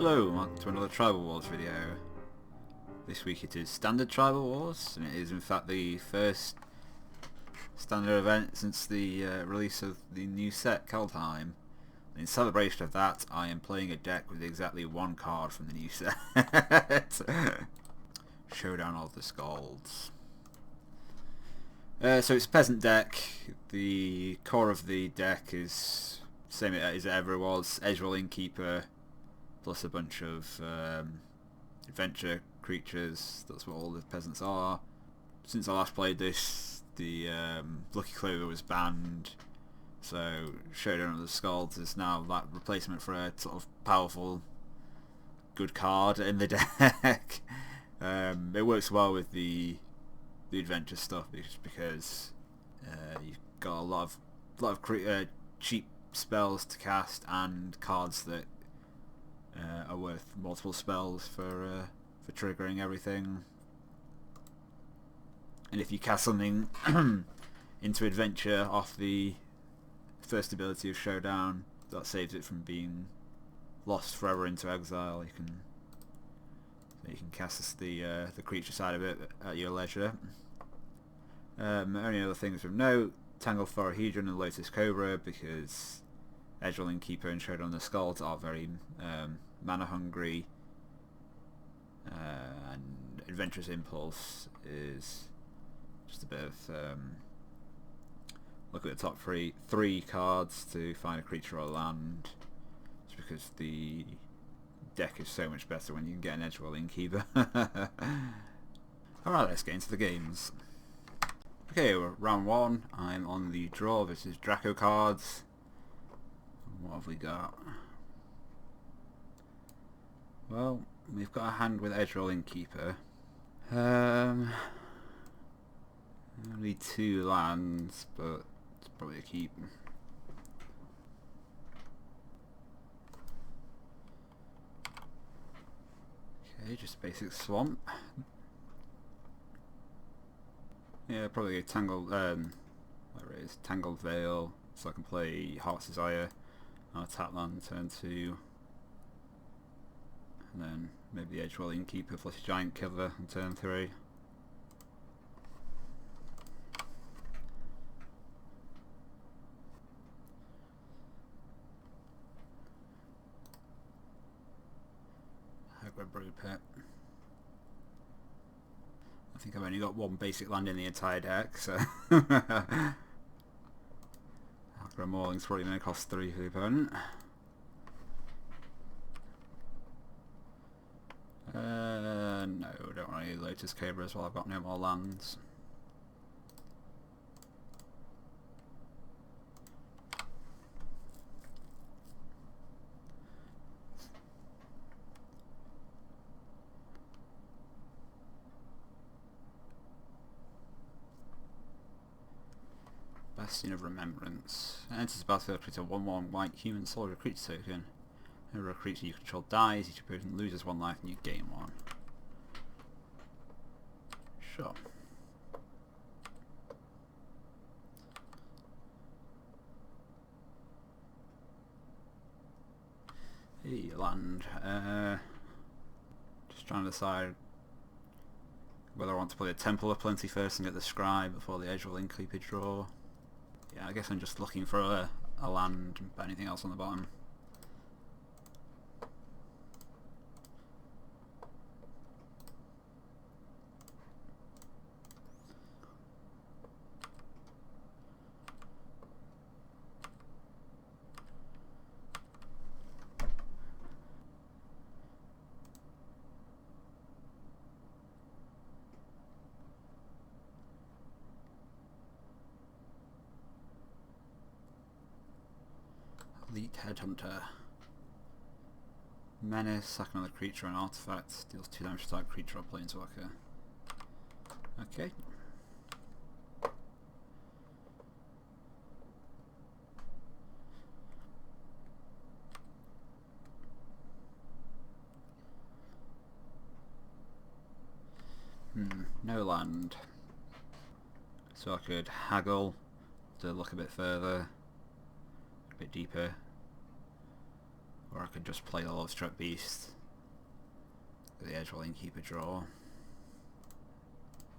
Hello and welcome to another Tribal Wars video. This week it is Standard Tribal Wars, and it is in fact the first standard event since the release of the new set, Kaldheim. In celebration of that, I am playing a deck with exactly one card from the new set. Showdown of the Skalds. So it's a peasant deck. The core of the deck is same as it ever was. Ezreal Innkeeper plus a bunch of adventure creatures. That's what all the peasants are. Since I last played this, the Lucky Clover was banned, so Showdown of the Skalds is now that replacement for a sort of powerful, good card in the deck. It works well with the adventure stuff just because you've got a lot of cheap spells to cast and cards that are worth multiple spells for triggering everything. And if you cast something into adventure off the first ability of Showdown, that saves it from being lost forever into exile. You can cast the creature side of it at your leisure. Only other things of note: Tangled Forahedron and Lotus Cobra, because Ezreal Innkeeper and Showdown of the Skalds are very mana hungry, and Adventurous Impulse is just a bit of look at the top three cards to find a creature or land, just because the deck is so much better when you can get an Ezreal Innkeeper. Alright, let's get into the games. Okay, we're round one. I'm on the draw. This is Draco cards. What have we got? Well, we've got a hand with Ezreal Innkeeper. Only 2 lands, but it's probably a keep. Okay, just basic swamp. Yeah, probably a Tangled, whatever it is, Tangled Veil, so I can play Heart's Desire. I'll tap land turn 2, and then maybe the Ezreal Innkeeper plus a Giant Killer on turn 3. Hagrid Brew Pit. I think I've only got one basic land in the entire deck, so Hagrid Mauling's probably going to cost 3 for the opponent. No, don't want any Lotus Cobra as well, I've got no more lands. Bastion of Remembrance. Enters the battlefield, creates a 1/1 white human soldier creature token. Whenever a creature you control dies, each opponent loses 1 life and you gain 1. Sure. Hey, land. Just trying to decide whether I want to play a Temple of Plenty first and get the Scribe before the Ezreal Innkeeper draw. Yeah, I guess I'm just looking for a land, but anything else on the bottom. Elite Headhunter. Menace, sack another creature or an artifact, deals 2 damage to target creature or planeswalker. Okay. No land. So I could haggle to look a bit further, a bit deeper, Or I could just play the Lovestruck Beast. The Edgewall Innkeeper draw.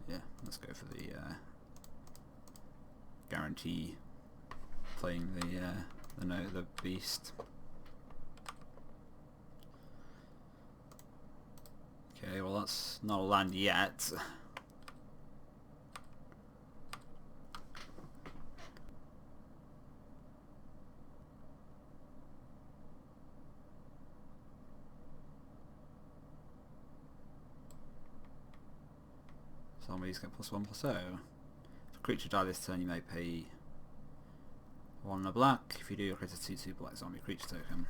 Yeah, let's go for the guarantee playing the beast. Okay, well that's not a land yet. Zombies get +1/+0. If a creature die this turn, you may pay 1 and a black. If you do, create a 2/2 black zombie creature token.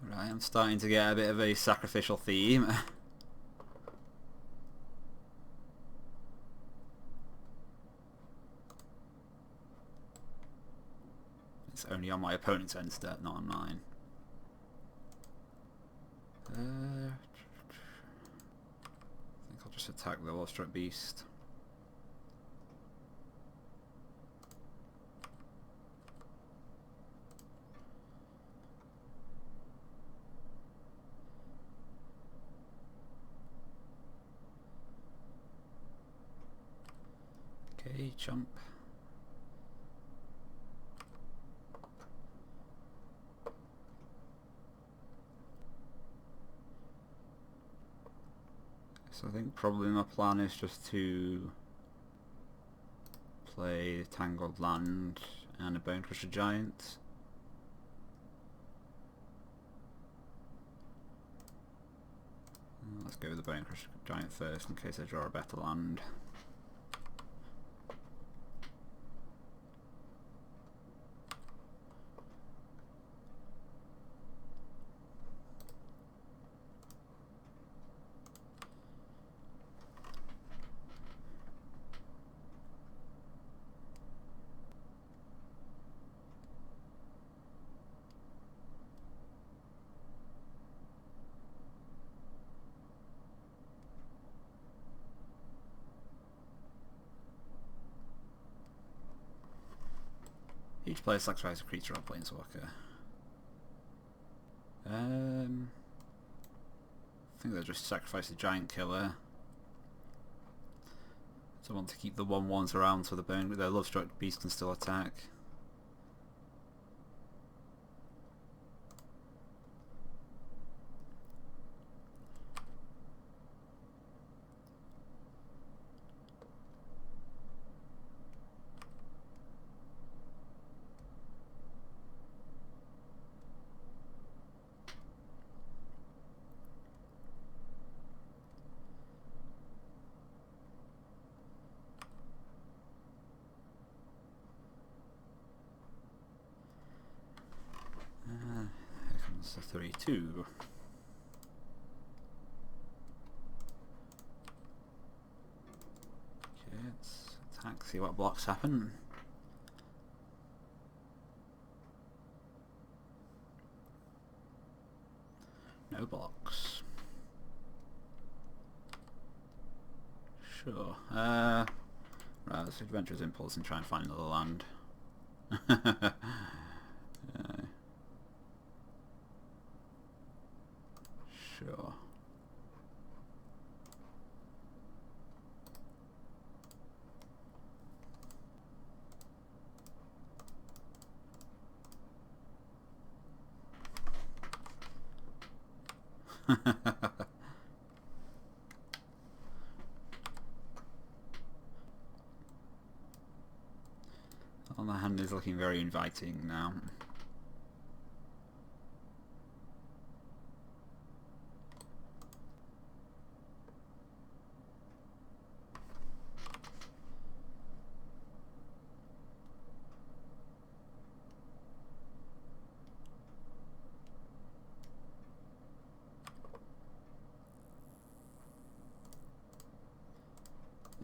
Right, I'm starting to get a bit of a sacrificial theme. It's only on my opponent's end step, not on mine. I think I'll just attack the Lovestruck Beast. Okay, jump. So I think probably my plan is just to play Tangled Land and a Bonecrusher Giant. Let's go with the Bonecrusher Giant first in case I draw a better land. Each player sacrifices a creature or planeswalker. I think they'll just sacrifice the Giant Killer. So I want to keep the 1/1s around so the Lovestruck Beast can still attack. Here comes the 3/2. Okay, let's attack, see what blocks happen. No blocks. Sure. Right, let's Adventurer's Impulse and try and find another land. Sure. Well, the hand is looking very inviting now.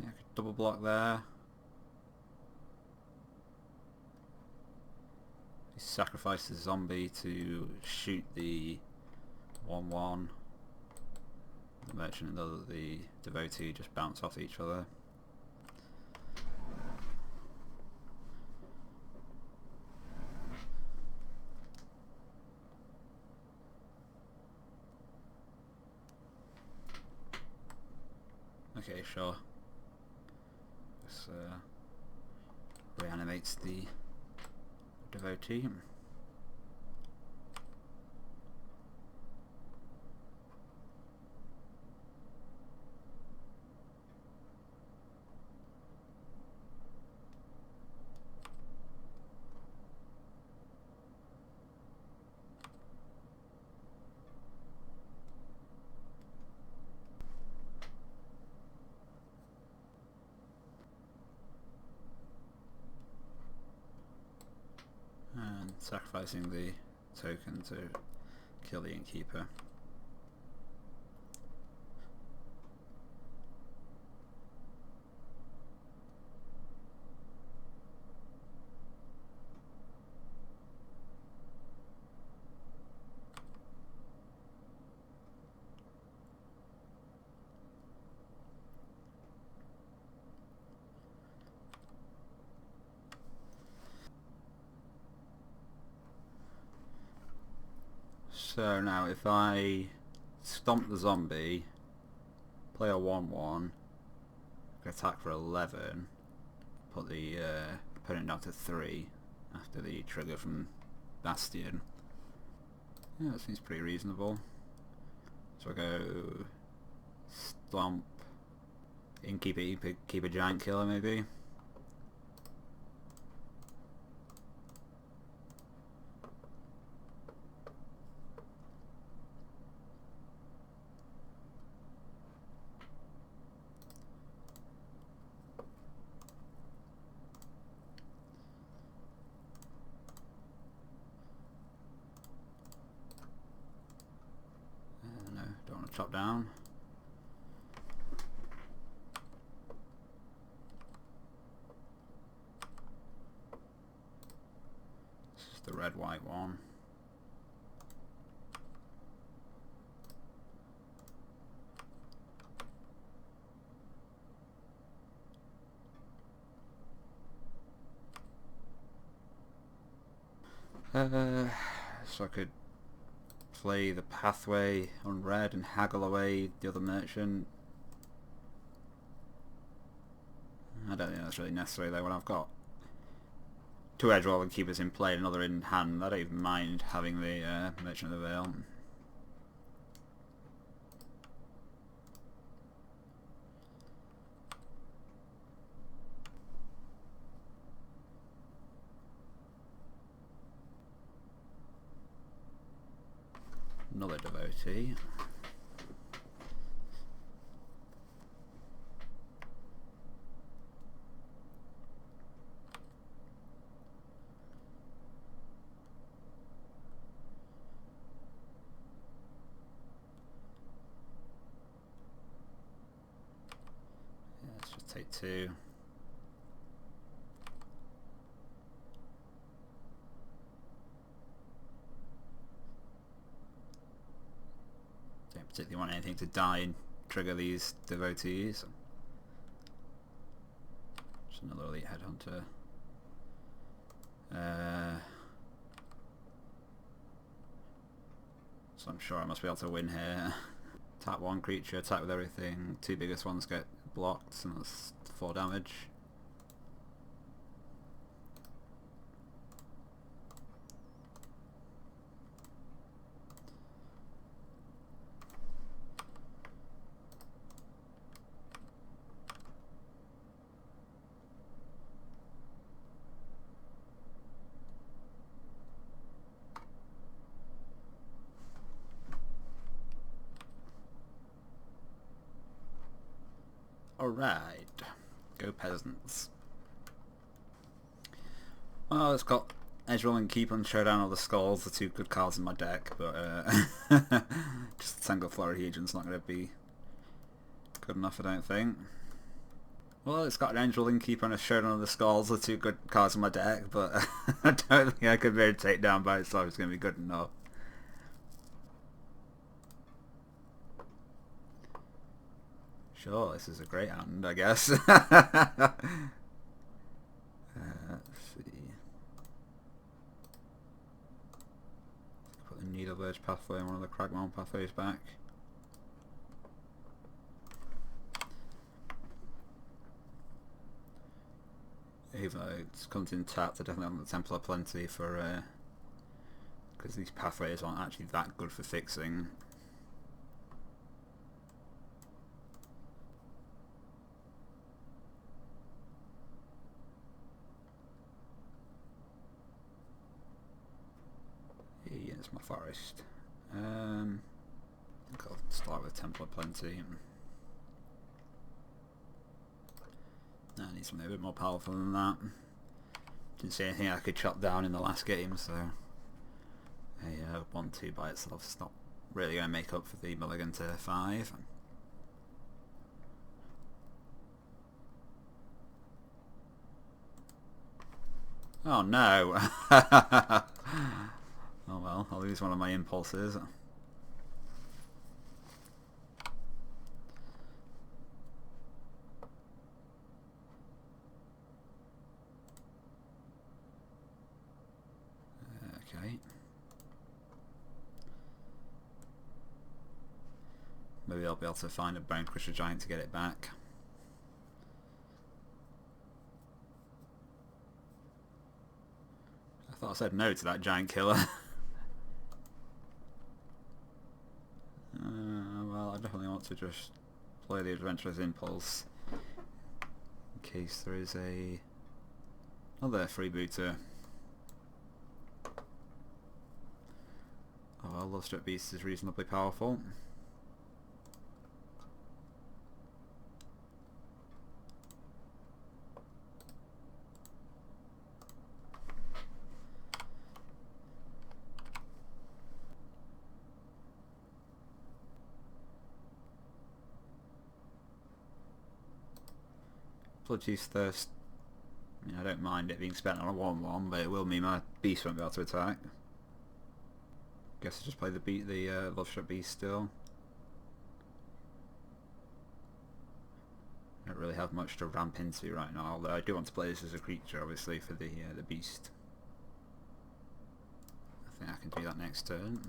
Yeah, I could double block there. He sacrifices the zombie to shoot the 1/1. The merchant and the devotee just bounce off each other. Okay, sure. This reanimates the devotee. And sacrificing the token to kill the innkeeper. So now if I stomp the zombie, play a 1-1, attack for 11, put the opponent down to 3 after the trigger from Bastion. Yeah, that seems pretty reasonable. So I go stomp, innkeeper, keep a giant killer maybe. No, don't want to chop down. This is the red-white one. So I could play the pathway on red and haggle away the other merchant. I don't think that's really necessary though when I've got 2 edge-rolling keepers in play and another in hand. I don't even mind having the Merchant of the Vale. Another devotee. Yeah, let's just take 2. Don't particularly want anything to die and trigger these devotees. Just another elite headhunter. So I'm sure I must be able to win here. Tap 1 creature, attack with everything. 2 biggest ones get blocked, and that's 4 damage. Alright, go Peasants. Well, it's got Edge Roll and Keep on Showdown of the Skulls, the 2 good cards in my deck, but just Tangle Florahedron's not going to be good enough, I don't think. Well, it's got an Edge Roll and Keep on a Showdown of the Skulls, the 2 good cards in my deck, but I don't think I could really take down by itself. It's going to be good enough. Sure, this is a great hand, I guess. Let's see. Put the Needle Verge pathway and one of the Cragmount pathways back. even though it's comes in tapped, I definitely want the Temple of Plenty for because these pathways aren't actually that good for fixing. Yeah, it's my forest. I think I'll start with Temple of Plenty. I need something a bit more powerful than that. Didn't see anything I could chop down in the last game, so a 1-2 by itself is not really going to make up for the mulligan to 5. Oh no! Oh well, I'll lose one of my impulses. Okay. Maybe I'll be able to find a Bone Crusher Giant to get it back. I thought I said no to that Giant Killer. Well, I definitely want to just play the Adventurous Impulse in case there is another freebooter. Oh well, Love Struck Beast is reasonably powerful. Bloodjuice Thirst, I mean, I don't mind it being spent on a 1-1, but it will mean my beast won't be able to attack. Guess I just play the Love Struck Beast still. I don't really have much to ramp into right now, although I do want to play this as a creature, obviously, for the beast. I think I can do that next turn.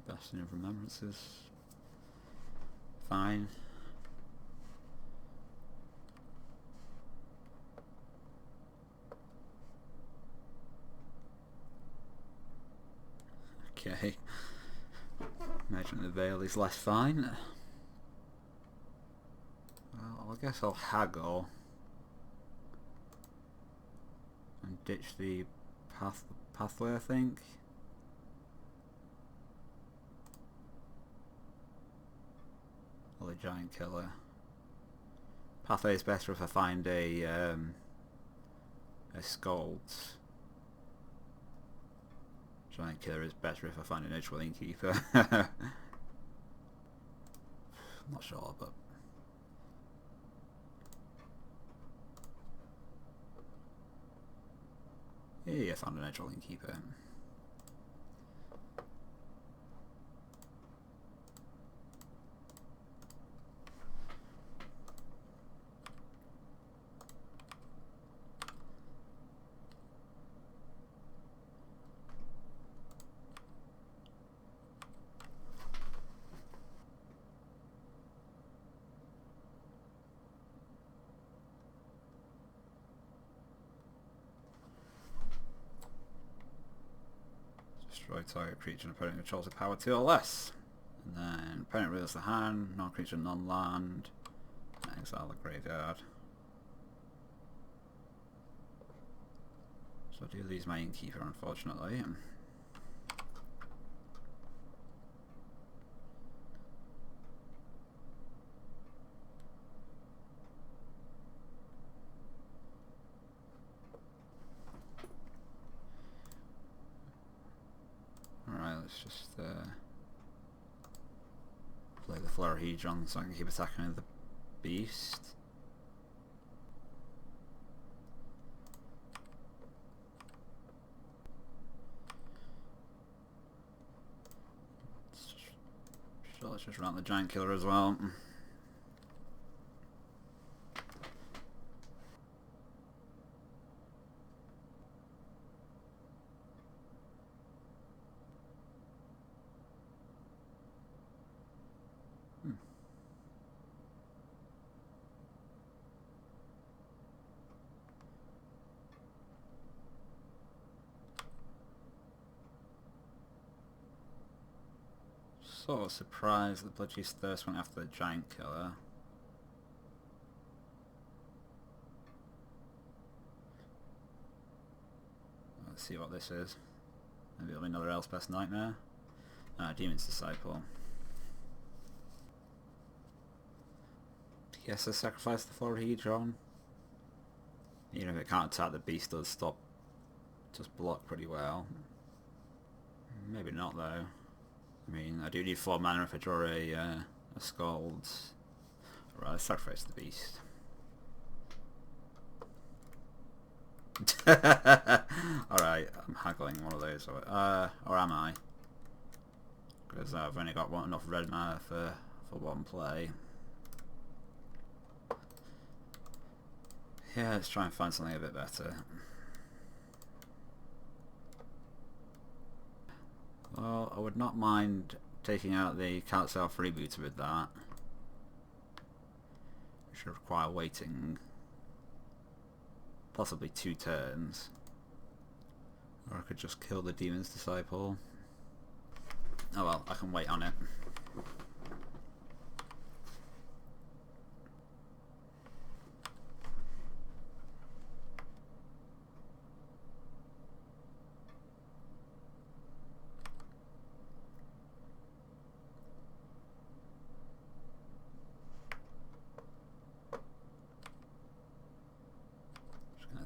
Bastion of Remembrances. Fine. Okay. Imagine the Veil is less fine. Well, I guess I'll haggle and ditch the pathway, I think. Or the Giant Killer. Pathway is better if I find a Scald. Giant Killer is better if I find an Edgewell Innkeeper. I'm not sure, but yeah, I found an Edgewell Innkeeper. Destroy target creature and opponent controls a power 2 or less. And then opponent reveals the hand, non-creature, non-land, exile the graveyard. So I do lose my Innkeeper, unfortunately. Alright, let's just play the Florahedron so I can keep attacking with the beast. Let's just run the Giant Killer as well. Sort of surprised that Bloodchief's Thirst went after the Giant Killer. Let's see what this is. Maybe it'll be another Elspeth's Nightmare. Ah, Demon's Disciple. Yes, I sacrifice the Florahedron. Even if it can't attack, the beast does stop. Just block pretty well. Maybe not though. I mean, I do need 4 mana if I draw a Scald. Right, let's sacrifice the beast. Alright, I'm haggling one of those. Or am I? Because I've only got enough red mana for one play. Yeah, let's try and find something a bit better. Well, I would not mind taking out the Count Self Rebooter with that. Which should require waiting possibly 2 turns. Or I could just kill the Demon's Disciple. Oh well, I can wait on it.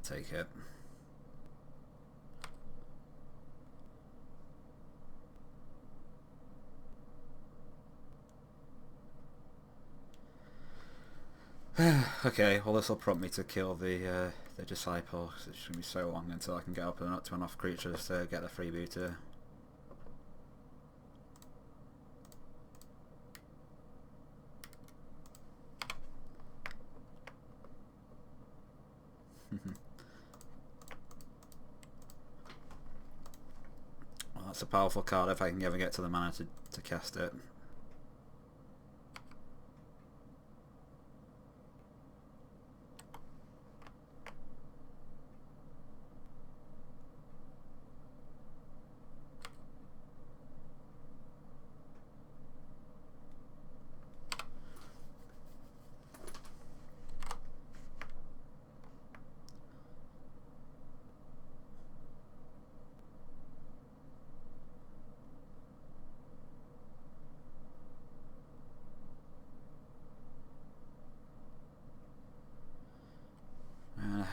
Take it. Okay, well this will prompt me to kill the Disciple, because it's going to be so long until I can get up and up to enough creatures to get the freebooter. Well, that's a powerful card if I can ever get to the mana to cast it.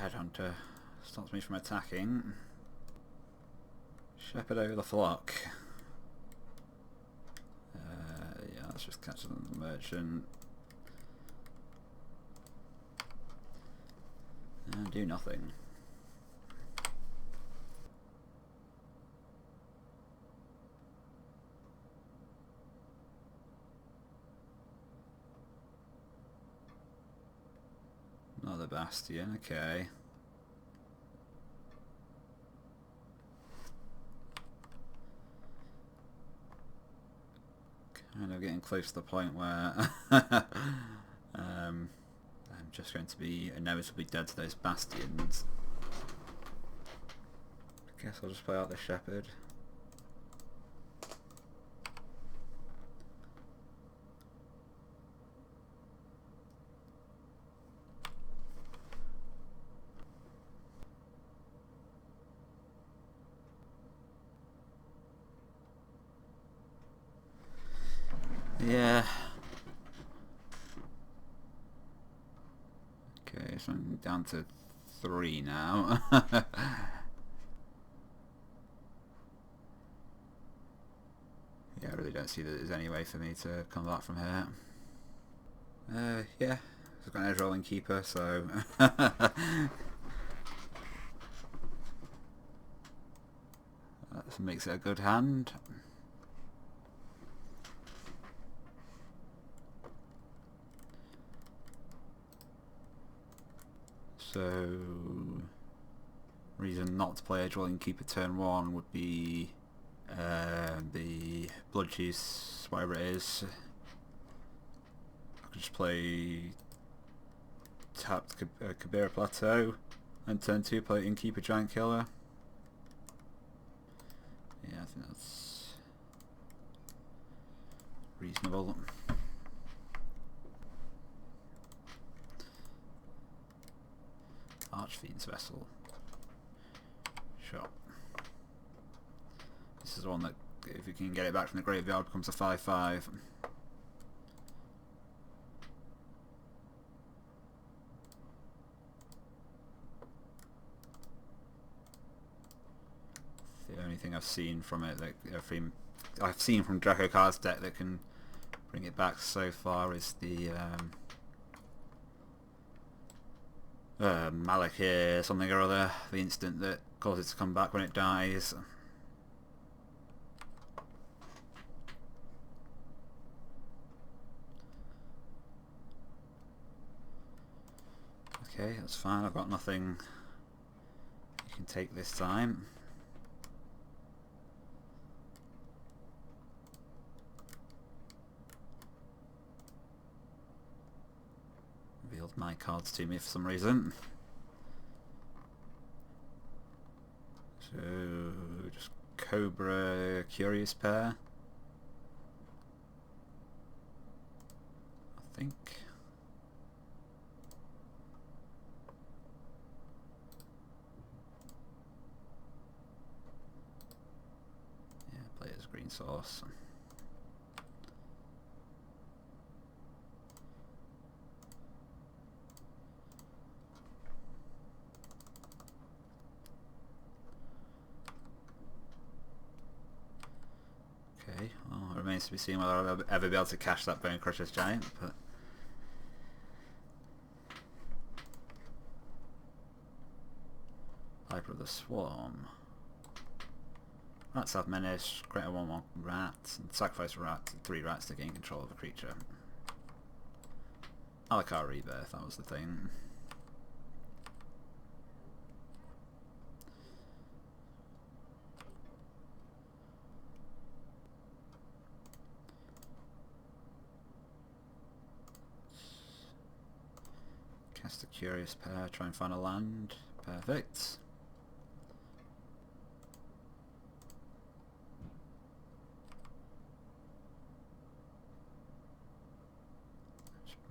Headhunter stops me from attacking. Shepherd over the flock. Yeah, let's just catch the merchant. And do nothing. Another Bastion, okay. Kind of getting close to the point where I'm just going to be inevitably dead to those Bastions. I guess I'll just play out the Shepherd. Yeah. Okay, so I'm down to 3 now. Yeah, I really don't see that there's any way for me to come back from here. Yeah, I've got an edge rolling keeper, so that makes it a good hand. So, reason not to play Edge Rolling Keeper turn 1 would be the Bloodchief's, whatever it is. I could just play tapped Kabira Plateau, and turn 2 play Innkeeper Giant Killer. Yeah, I think that's reasonable. Archfiend's Vessel. Sure. This is one that, if you can get it back from the graveyard, becomes a 5/5. The only thing I've seen from it, that I've seen from Draco Card's deck that can bring it back so far, is the MacLeod something or other, the instant that causes it to come back when it dies. Okay, that's fine, I've got nothing you can take this time. Revealed my cards to me for some reason. So, just Cobra Curious Pair, I think. Yeah, play it as green source. Okay, well, it remains to be seen whether I'll ever be able to cash that Bone Crusher's Giant, but Viper of the Swarm. Rats have menace, create a 1/1 rat, and sacrifice a rat, 3 rats to gain control of a creature. Alakar Rebirth, that was the thing. Cast a Curious Pair, try and find a land. Perfect.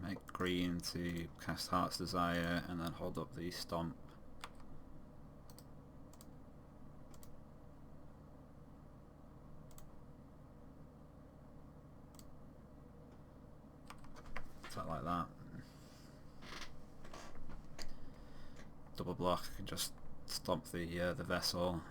Make green to cast Heart's Desire and then hold up the Stomp. Something like that. Double block, I can just stomp the vessel.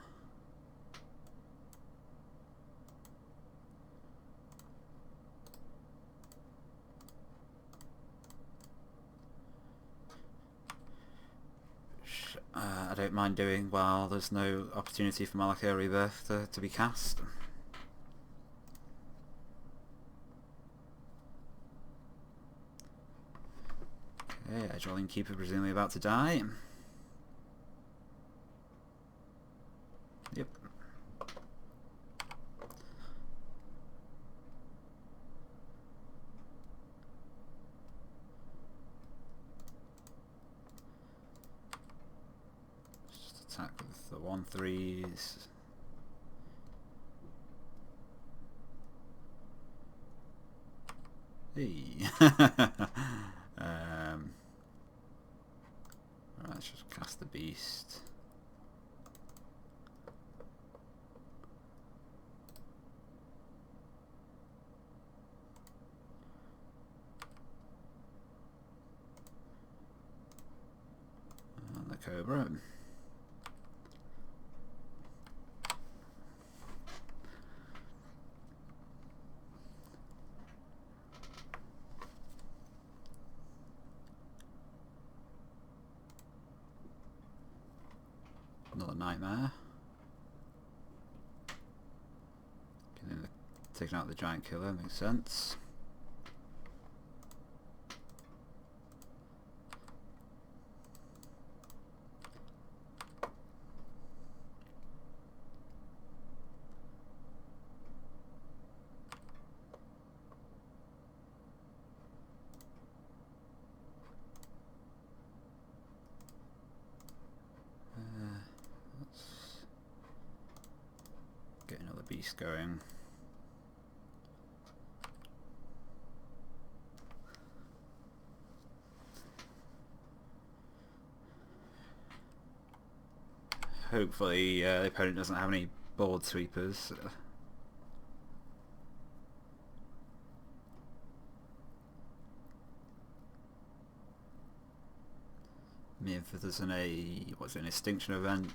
I don't mind doing while there's no opportunity for MacLeod Rebirth to be cast. Okay, Edgewell Keeper presumably about to die. Yep. Just attack with the 1/3s. Hey. Let's just cast the beast. And the Cobra. Another Nightmare. Taking out the Giant Killer makes sense. Get another beast going. Hopefully the opponent doesn't have any board sweepers. If there's an an extinction event,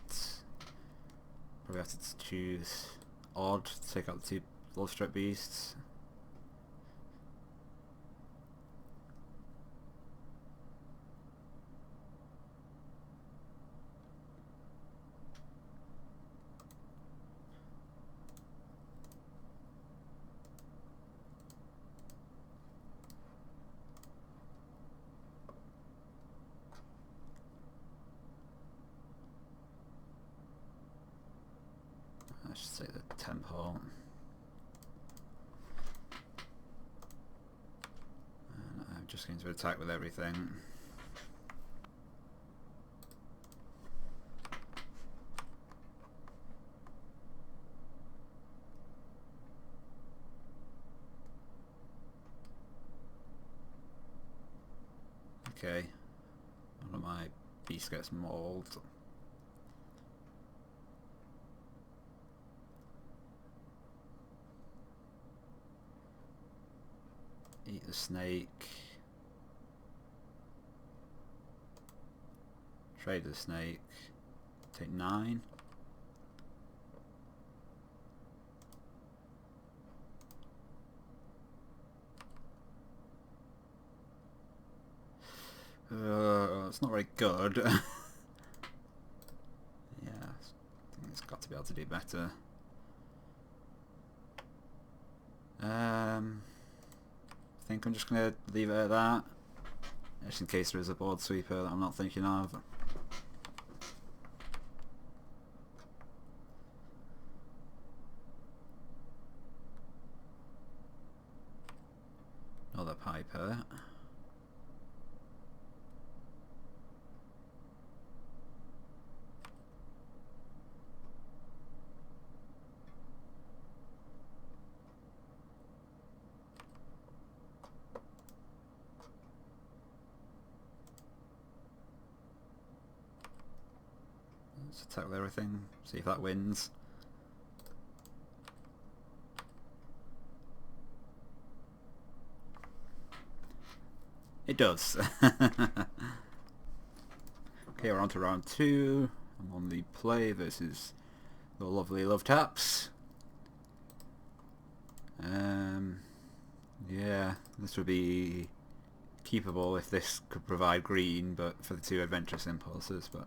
probably have to choose odd to take out the 2 bloodstruck beasts. I should say the temple. And I'm just going to attack with everything. Okay, one of my beasts gets mauled. Eat the snake. Trade the snake. Take 9. It's not very good. Yeah, I think it's got to be able to do better. I think I'm just going to leave it at that, just in case there is a board sweeper that I'm not thinking of. Another piper. Let's attack with everything, see if that wins. It does. Okay, we're on to round 2. I'm on the play versus the lovely Love Taps. Yeah, this would be keepable if this could provide green, but for the 2 adventurous impulses, but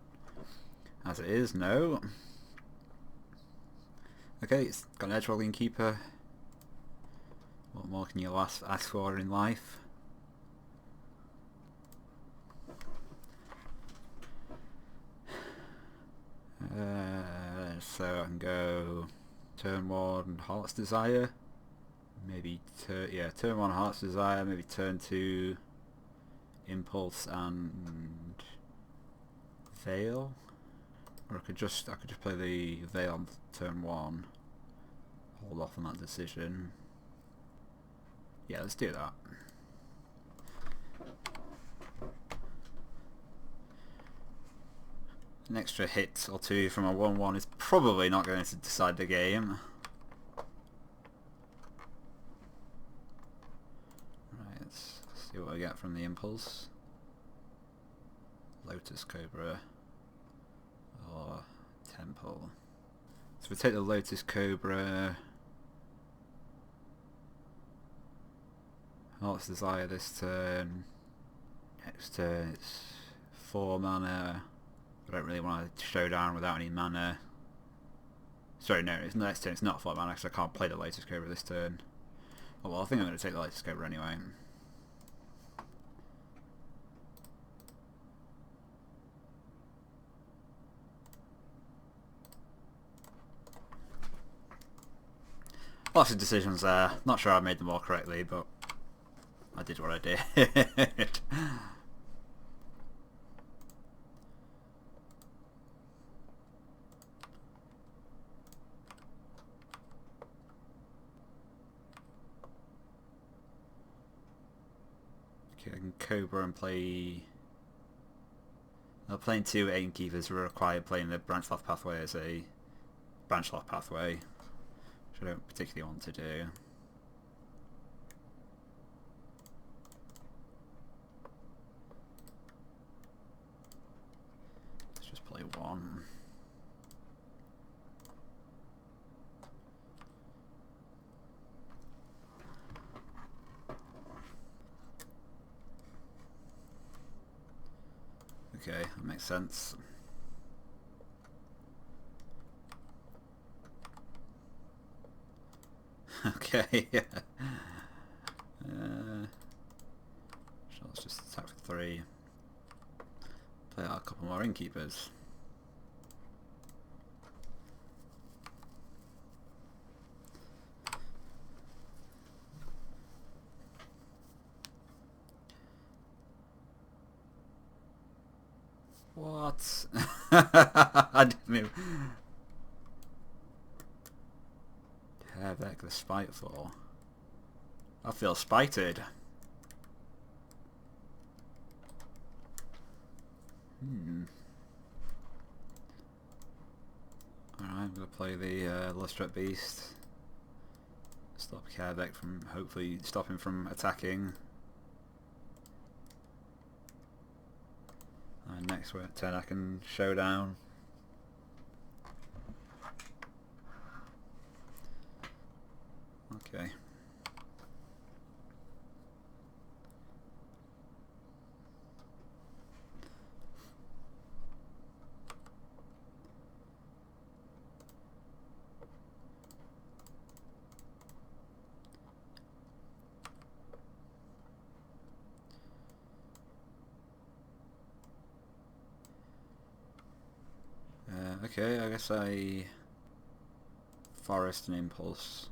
as it is, no. Okay, it's got an edge rolling keeper. What more can you ask for in life? So I can go turn 1 Heart's Desire, maybe turn 1 Heart's Desire, maybe turn 2 Impulse and Veil, or I could just play the Veil on turn 1, hold off on that decision. Yeah, let's do that. An extra hit or 2 from a 1-1 is probably not going to decide the game. Right, let's see what I get from the Impulse. Lotus Cobra or Temple. So we take the Lotus Cobra. Heart's Desire this turn. Next turn it's 4 mana. I don't really want to show down without any mana. Sorry, no, it's next turn. It's not 4 mana because I can't play the Lotus Cobra this turn. Oh well, I think I'm going to take the Lotus Cobra anyway. Lots of decisions there. Not sure I made them all correctly, but I did what I did. Okay, I can Cobra and play Playing 2 Innkeepers will require playing the branch loft pathway as a branch loft pathway, which I don't particularly want to do. Let's just play 1. Okay, that makes sense. Okay, yeah. So let's just attack for 3. Play out a couple more Innkeepers. What? I didn't even... Herbeck the Spiteful. I feel spited. Alright, I'm going to play the Lustret Beast. Stop Herbeck from, hopefully stop him from attacking. And next turn I can showdown. Okay. Okay, I guess I Forest and Impulse.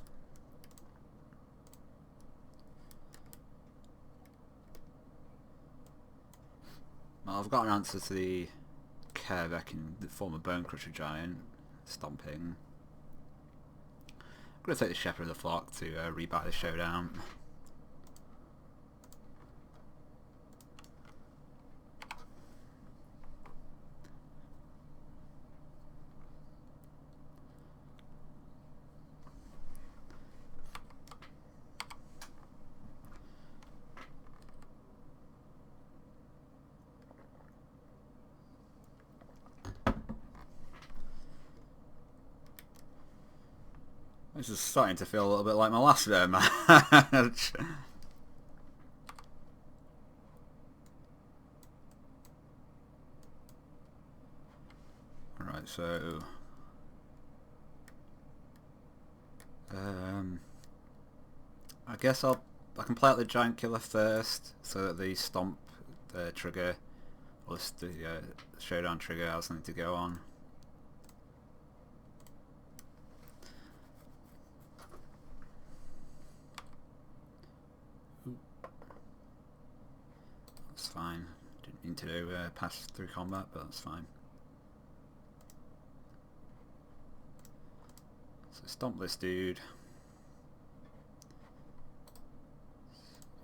Well, I've got an answer to the Kerbeck in the form of Bone Crusher Giant. Stomping. I'm going to take the Shepherd of the Flock to rebuy the showdown. This is starting to feel a little bit like my last match. Alright, so... I guess I can play out the Giant Killer first, so that the Stomp trigger, or the Showdown trigger has something to go on. That's fine. Didn't mean to pass through combat, but that's fine. So stomp this dude.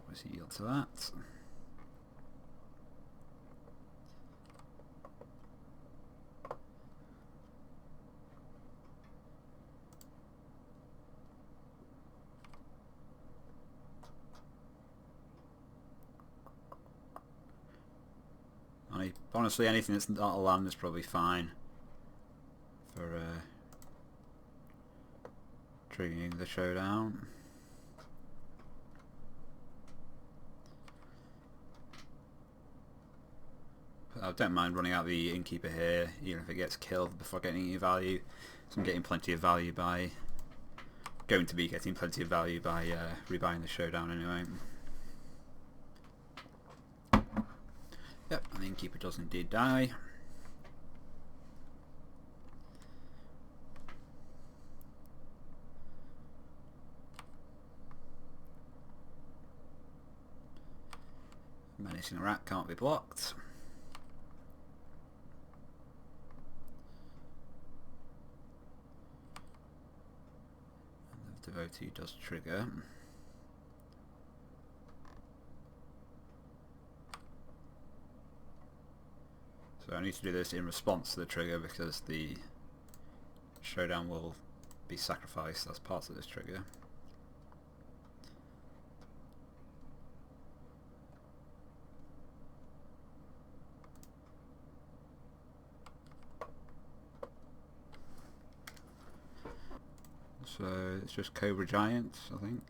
Obviously yield to that. Honestly, anything that's not a land is probably fine for triggering the showdown. But I don't mind running out the Innkeeper here, even if it gets killed before getting any value. So I'm getting plenty of value by... going to be getting plenty of value by rebuying the showdown anyway. Yep, and the Innkeeper does indeed die. Menacing Rat can't be blocked. And the Devotee does trigger. So I need to do this in response to the trigger because the showdown will be sacrificed as part of this trigger. So it's just Cobra Giants, I think.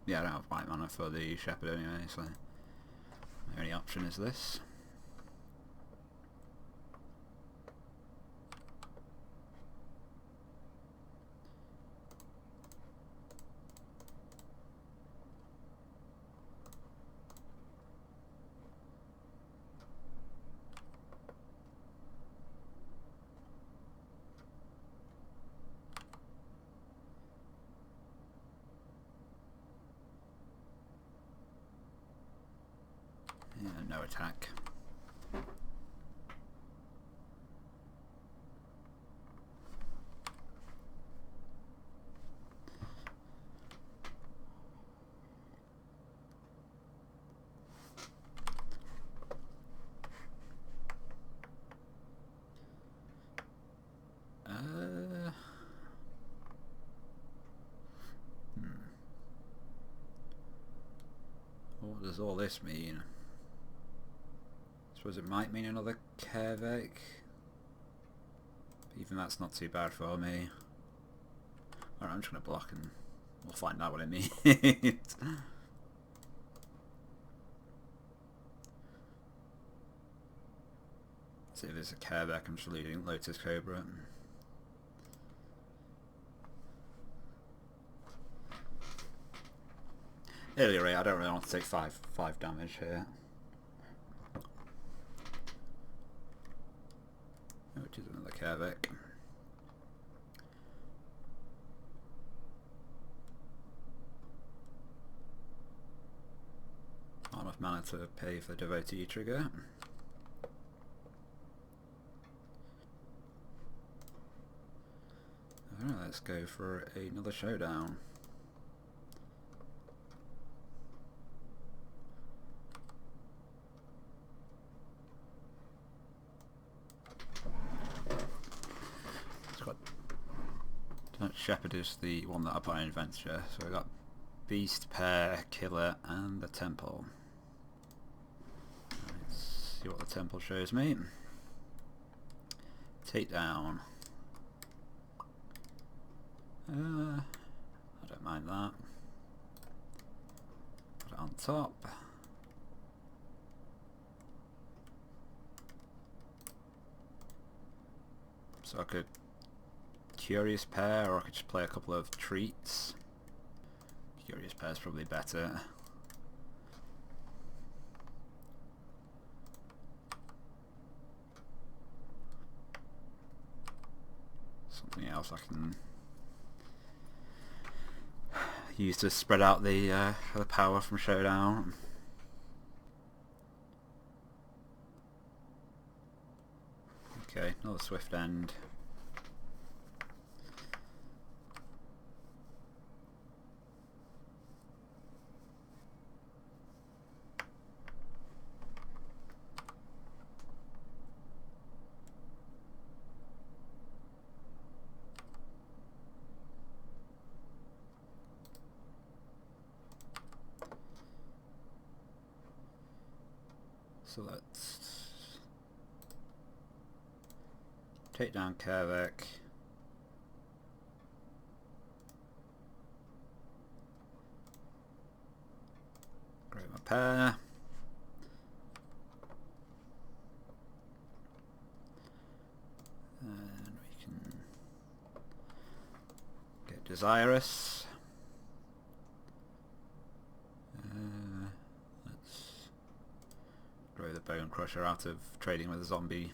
Yeah, I don't have white mana for the Shepherd anyway, so the only option is this. Yeah, no attack. What does all this mean? I suppose it might mean another Kervik. Even that's not too bad for me. Alright, I'm just going to block and we'll find out what it means. See if there's a Kervik, I'm just leading Lotus Cobra. At any rate, I don't really want to take 5 damage here. Which is another Kervik. Not enough mana to pay for the Devotee trigger. Alright, let's go for another showdown. Shepherd is the one that I put in Adventure, so we've got Beast, Pair, Killer and the Temple. Let's see what the Temple shows me. Takedown. I don't mind that. Put it on top. So I could Curious Pair, or I could just play a couple of treats. Curious Pair is probably better. Something else I can use to spread out the power from Showdown. Okay, another Swift End. So let's take down Kervik. Grab my pair. And we can get Desirous. Grow the Bone Crusher out of trading with a zombie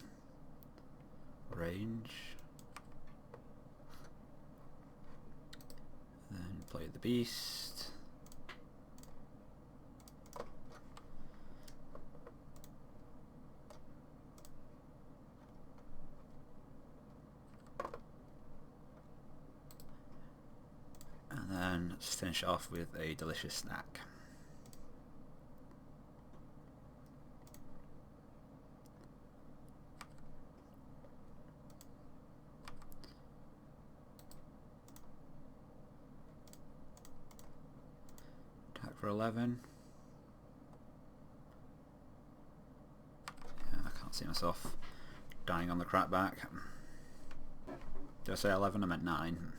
range. Then play the Beast. And then just finish it off with a delicious snack. for 11. Yeah, I can't see myself dying on the crackback. Did I say 11? I meant 9.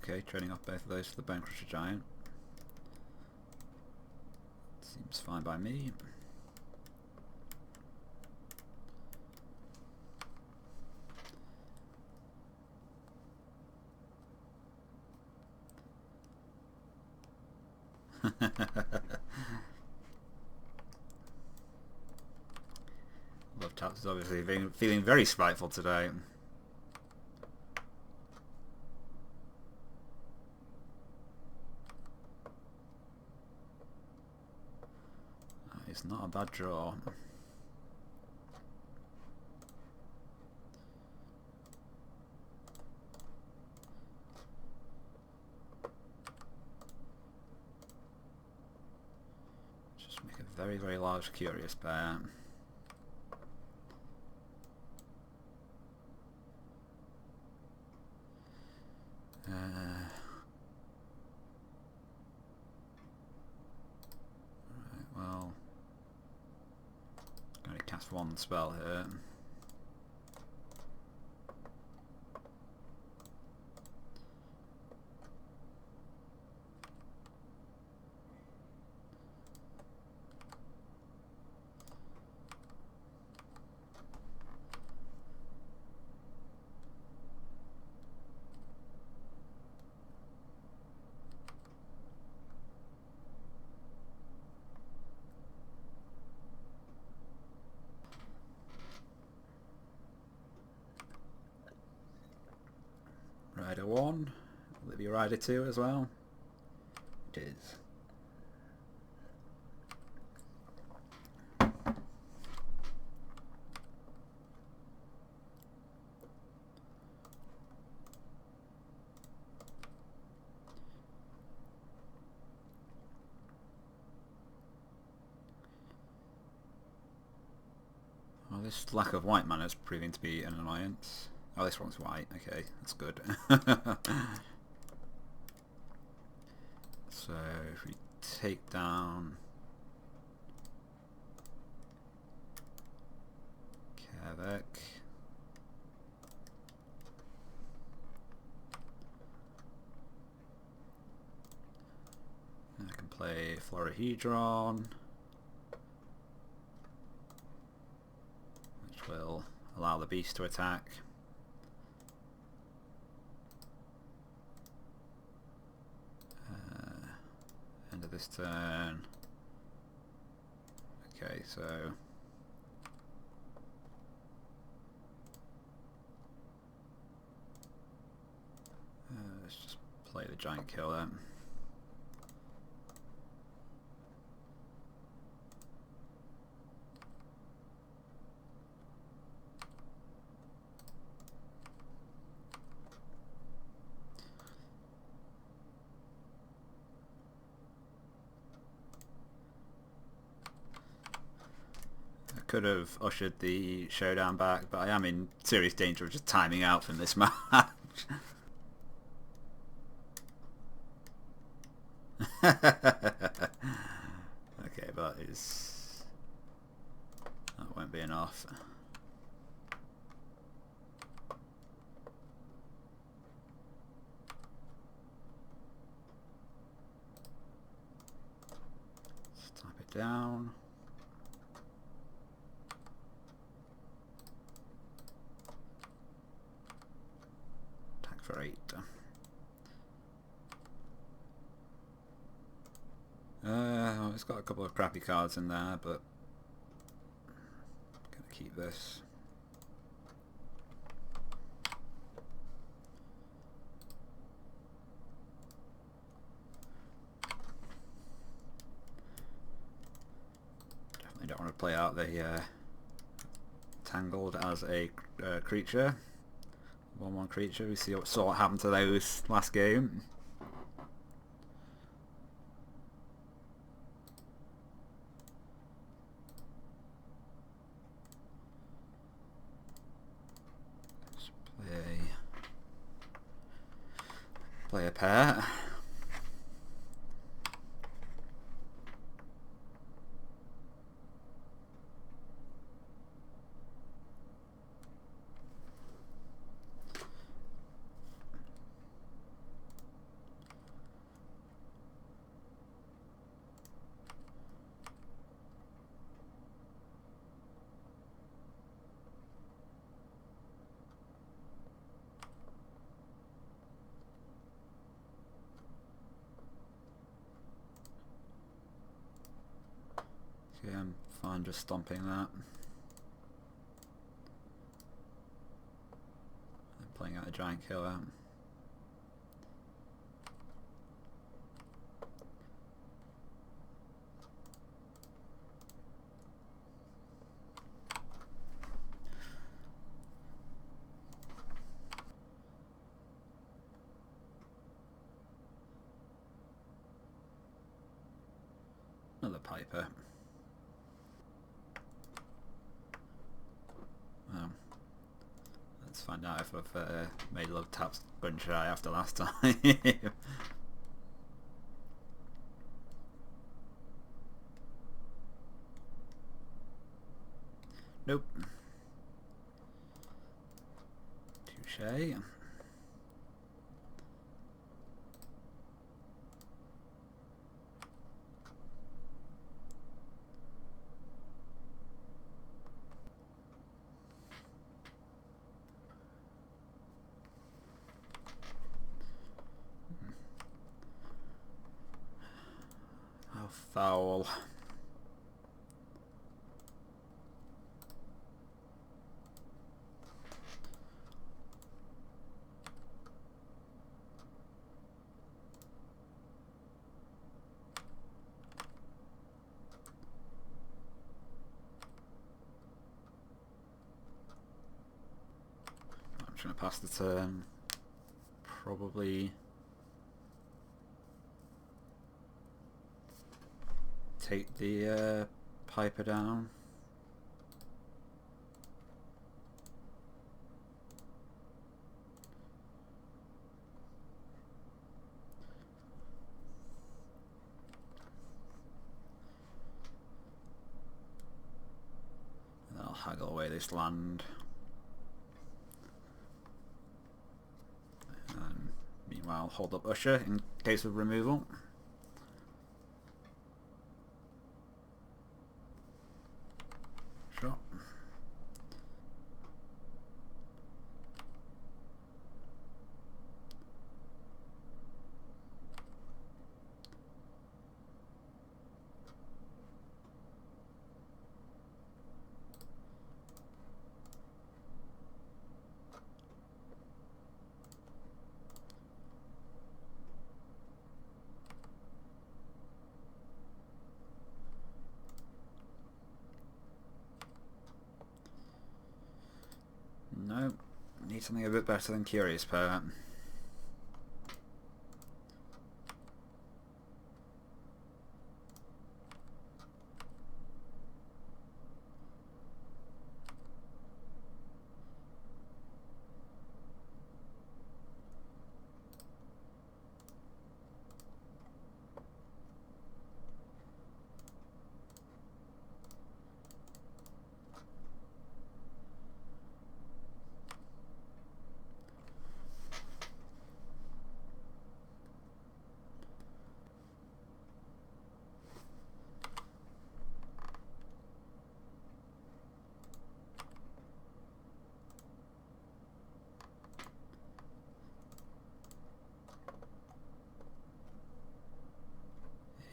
Okay, trading off both of those for the Bone Crusher Giant. Seems fine by me. Love Taps is obviously feeling very spiteful today. It's not a bad draw. Just make a very, very large curious pair. Right, well, going to cast one spell here. Rider 1, will it be Rider 2 as well? It is. Well, this lack of white mana is proving to be an annoyance. Oh, this one's white. Okay, that's good. So if we take down Kavek, I can play Florahedron, which will allow the beast to attack. End of this turn. Okay, so let's just play the giant kill then. Could have ushered the showdown back, but I am in serious danger of just timing out from this match. Okay, but that won't be enough. Let's type it down. For 8. It's got a couple of crappy cards in there, but I'm gonna keep this. Definitely don't want to play out the Tangled as a creature. 1/1 creature. We saw what happened to those last game. play a pair. Okay, I'm fine just stomping that. I'm playing out a giant killer. Another piper. Well, let's find out if I've made love taps gun shy after last time. Nope. Touche. How foul. I'm just going to pass the turn. Probably take the piper down. And I'll haggle away this land. And meanwhile hold up Usher in case of removal. Sure. No, need something a bit better than Curious Poet.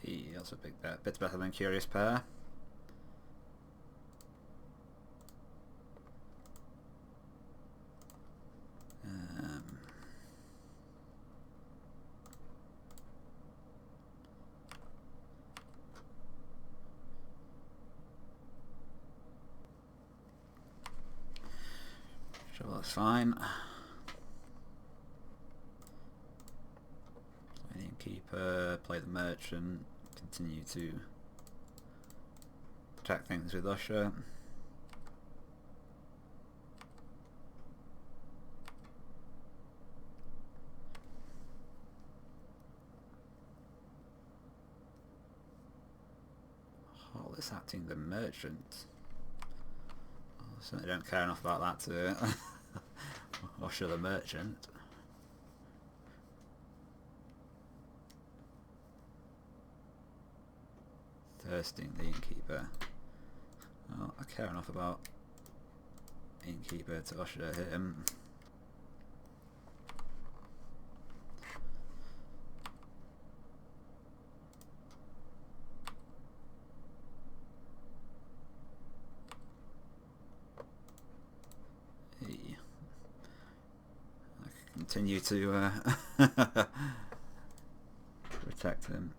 He also picked that bit better than Curious Pair. Sure, that's fine. Keeper, play the merchant, continue to attack things with Usher. intercepting the merchant. I certainly don't care enough about that to usher the merchant. Thirsting the innkeeper. Well, I care enough about innkeeper to usher him. Hey. I can continue to protect him.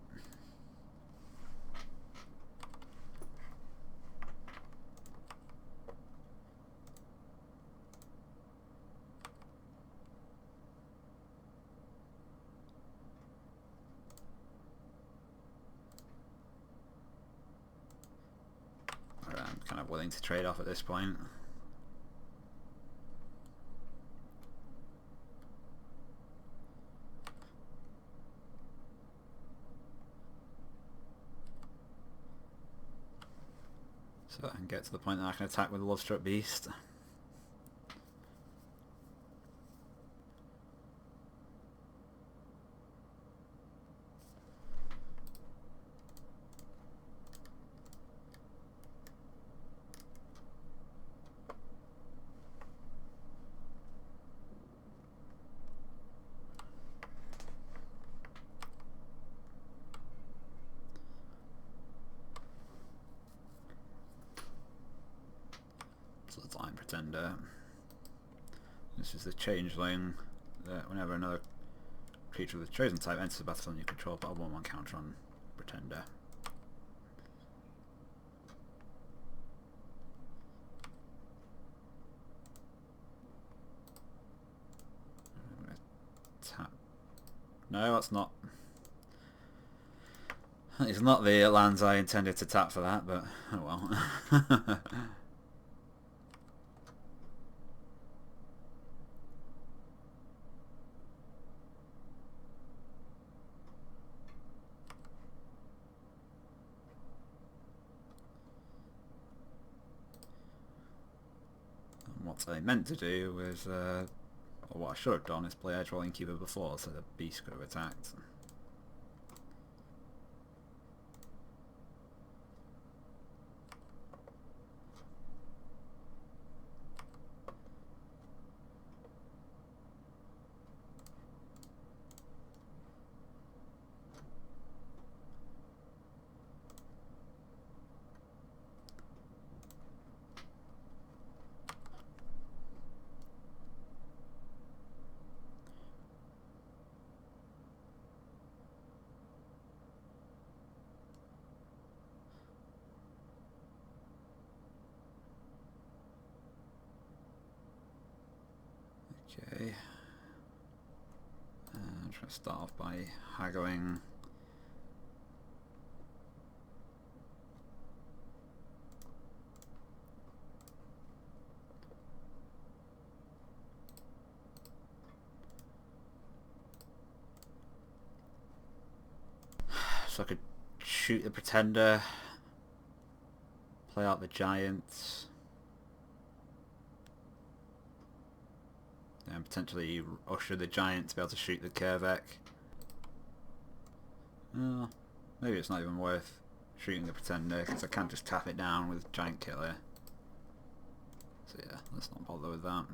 I'm kind of willing to trade off at this point. So I can get to the point that I can attack with the Lovestruck Beast. Bloodline Pretender. This is the changeling that whenever another creature with the chosen type enters the battlefield, you control, but a 1/1 counter on Pretender. I'm gonna tap. No, that's not. It's not the lands I intended to tap for that, but oh well. What I meant to do was, or what I should have done, is play Edgewall Innkeeper before, so the beast could have attacked. Okay. I'm trying to start off by haggling. So I could shoot the Pretender, play out the Giants, and potentially usher the Giant to be able to shoot the Kervek. Maybe it's not even worth shooting the Pretender because I can't just tap it down with Giant Killer. So yeah, let's not bother with that.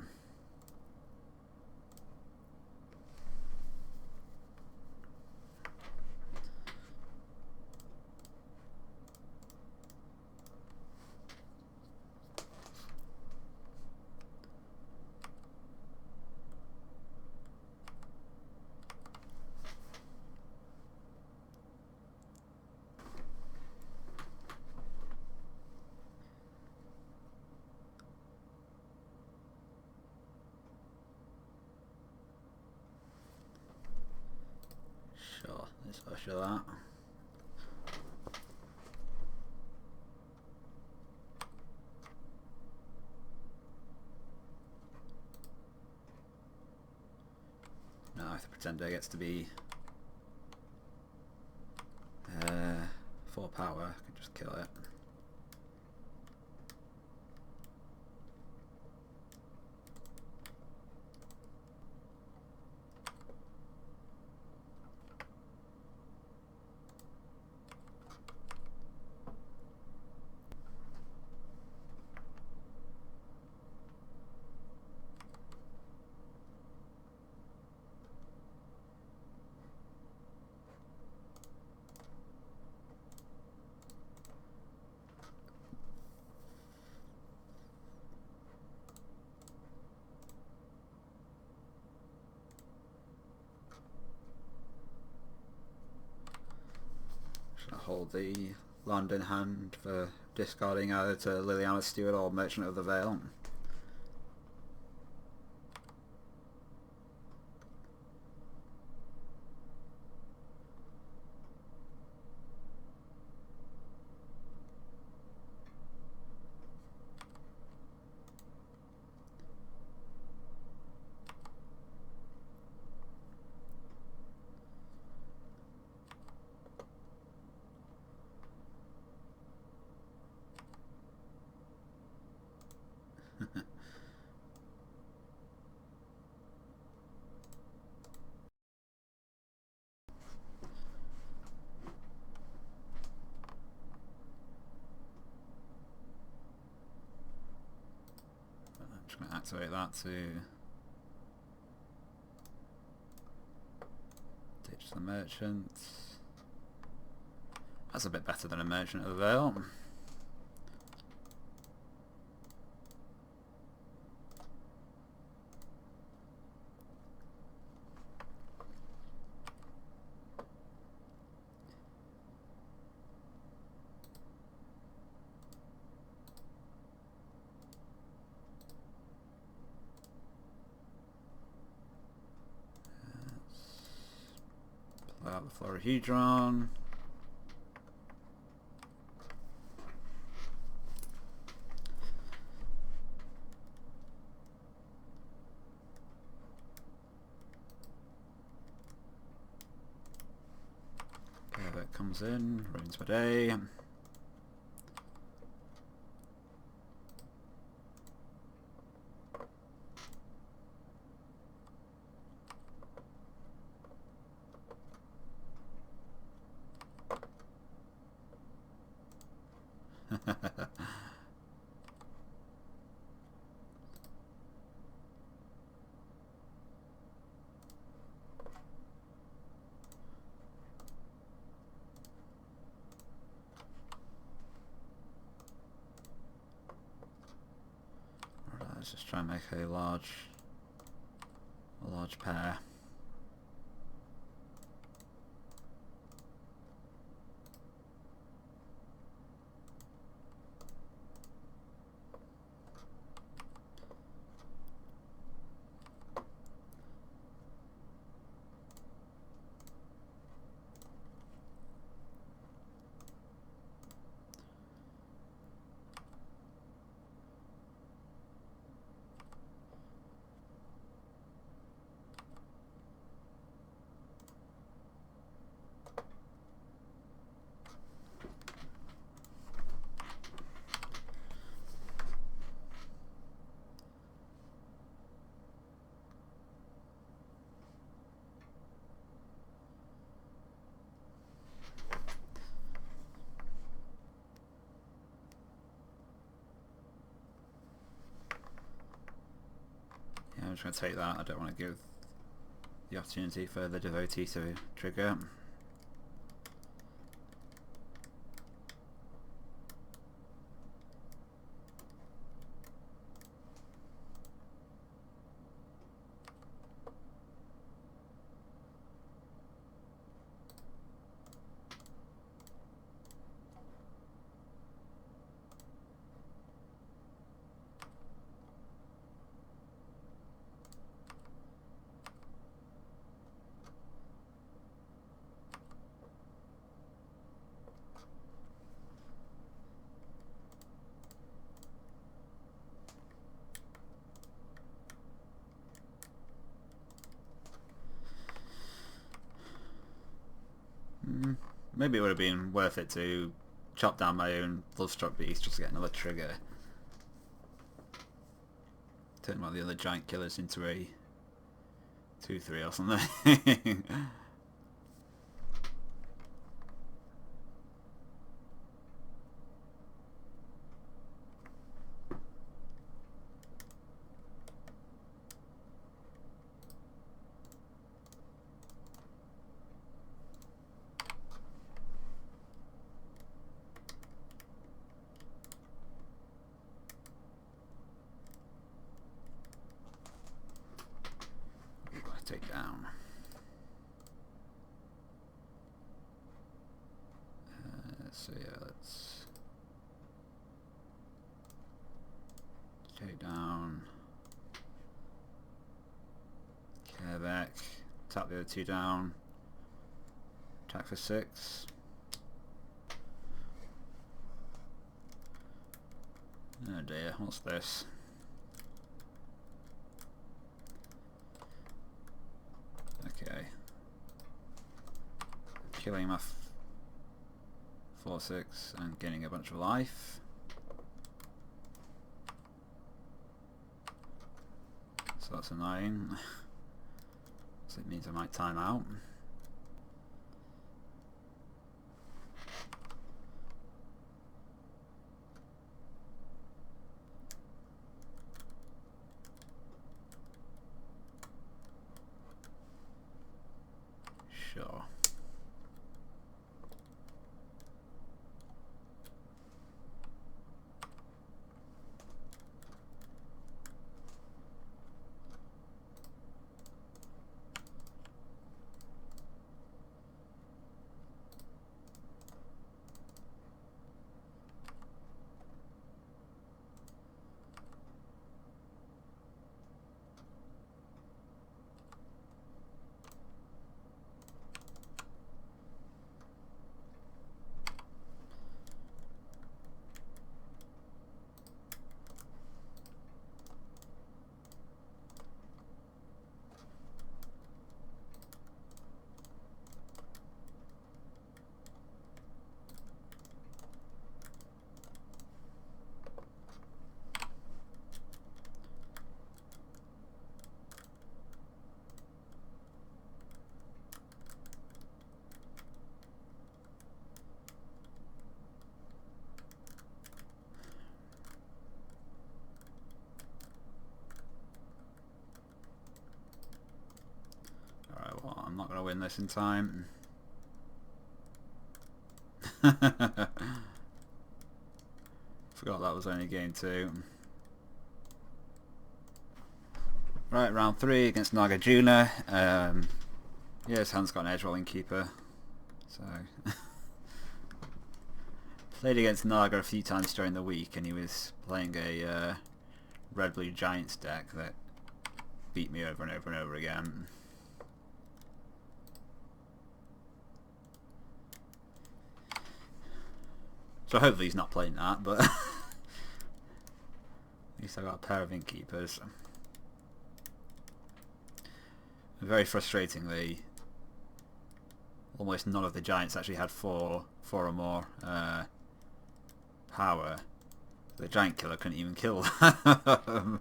Sure, let's usher that. Now if the Pretender gets to be 4 power, I can just kill it. hold the land in hand for discarding either to Liliana Stewart or Merchant of the Vale. I'm just going to activate that to ditch the merchant. That's a bit better than a Merchant of the Vale. Play out the Florahedron. That comes in, ruins my day. Let's just try and make a large pair. I'm just going to take that. I don't want to give the opportunity for the devotee to trigger. Maybe it would have been worth it to chop down my own Bloodstruck Beast just to get another trigger. Turn one of the other giant killers into a 2-3 or something. Take down. Play down. Care back. Tap the other two down. Attack for 6. Oh dear, what's this? Okay. Killing my 4/6 and gaining a bunch of life. So that's annoying. So it means I might time out. Sure. I'm not going to win this in time. Forgot that was only game 2. Right, round 3 against Nagarjuna. Yeah, his hand's got an edge rolling keeper. So played against Naga a few times during the week, and he was playing a red-blue Giants deck that beat me over and over and over again. So hopefully he's not playing that, but at least I got a pair of innkeepers. Very frustratingly, almost none of the Giants actually had 4 or more power. The Giant Killer couldn't even kill them. I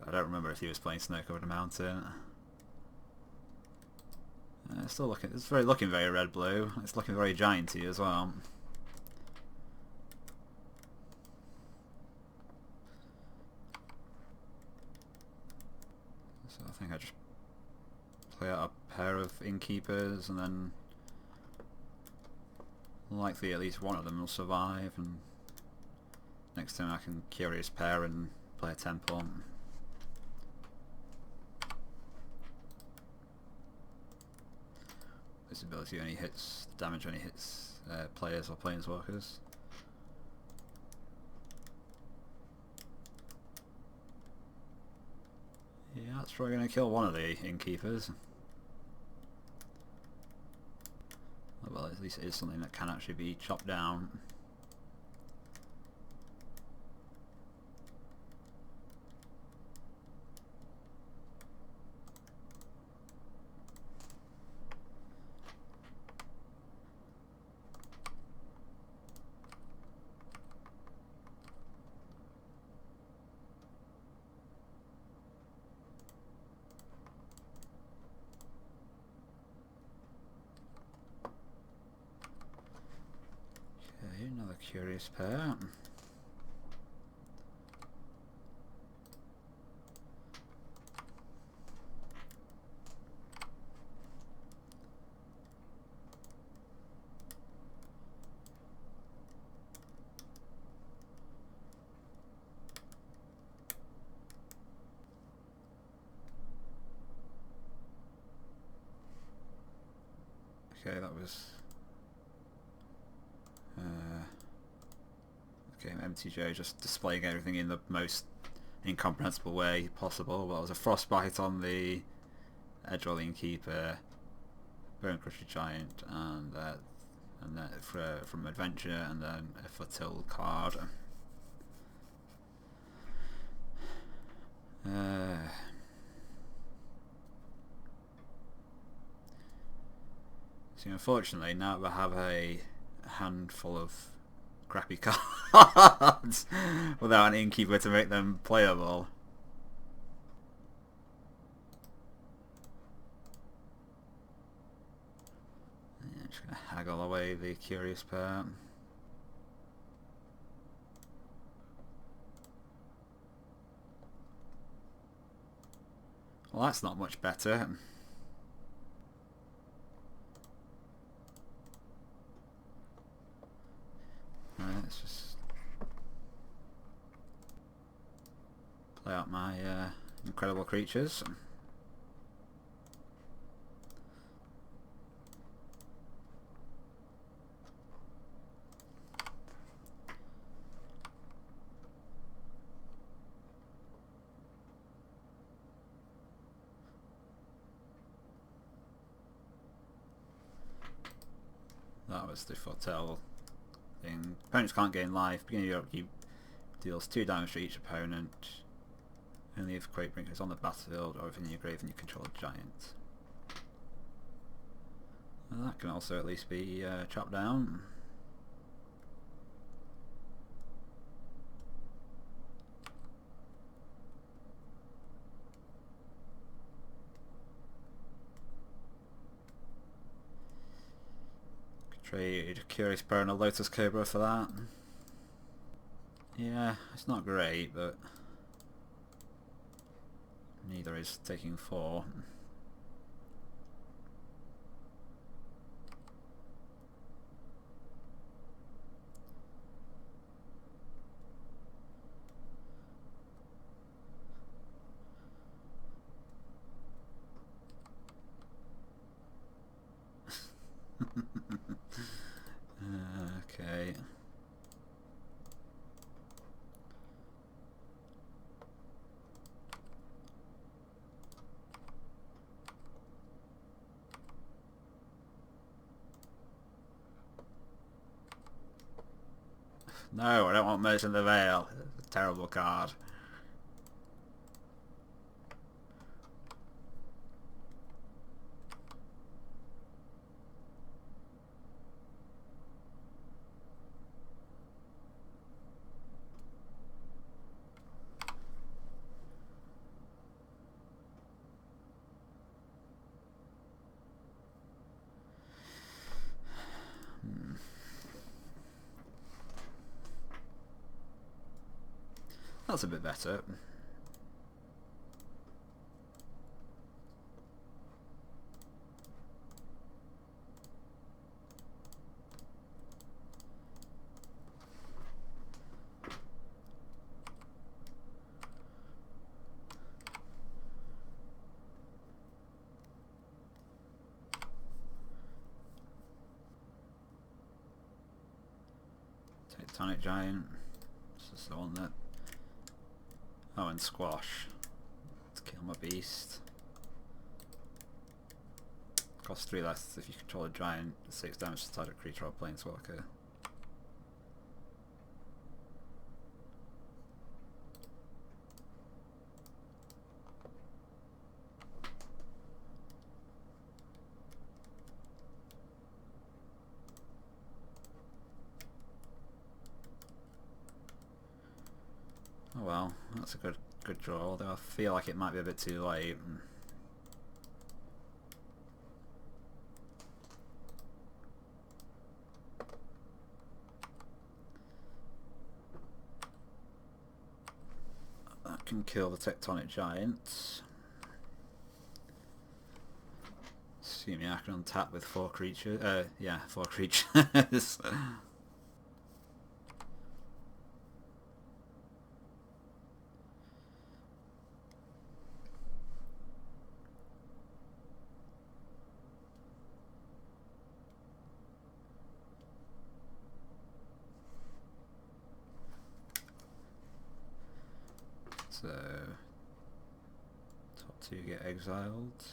don't remember if he was playing Snow Covered Mountain. It's still looking. It's looking very red blue. It's looking very gianty as well. So I think I just play out a pair of innkeepers, and then likely at least one of them will survive. And next time I can Curious Pair and play a temple. This ability only hits, damage only hits players or planeswalkers. Yeah, that's probably going to kill one of the innkeepers. Well, at least it is something that can actually be chopped down. Another Curious Pair. Okay, that was Okay, MTJ just displaying everything in the most incomprehensible way possible. Well, there was a Frostbite on the Edgewell Keeper, Bone Crusher Giant, and then from Adventure, and then a Flotille card. So unfortunately, now we have a handful of crappy cards without an Innkeeper to make them playable. Yeah, just gonna haggle away the Curious Pair. Well, that's not much better. Let's just play out my incredible creatures. That was the Foretell thing. Opponents can't gain life. Beginning of your deals 2 damage to each opponent. Only if Quakebreaker is on the battlefield or within your grave and you control a giant. Well, that can also at least be chopped down. Trade Curious Pair and a Lotus Cobra for that. Yeah, it's not great, but neither is taking 4. Okay. No, I don't want Merchant of the Veil. It's a terrible card. That's a bit better. Tectonic Giant. This is the one that... Oh, and Squash. To kill my beast. Costs 3 less if you control a giant, 6 damage to target creature or planeswalker. Oh well, that's a good draw, although I feel like it might be a bit too late. That can kill the Tectonic Giant. Assuming I can untap with 4 creatures. Yeah, 4 creatures. So top 2 get exiled.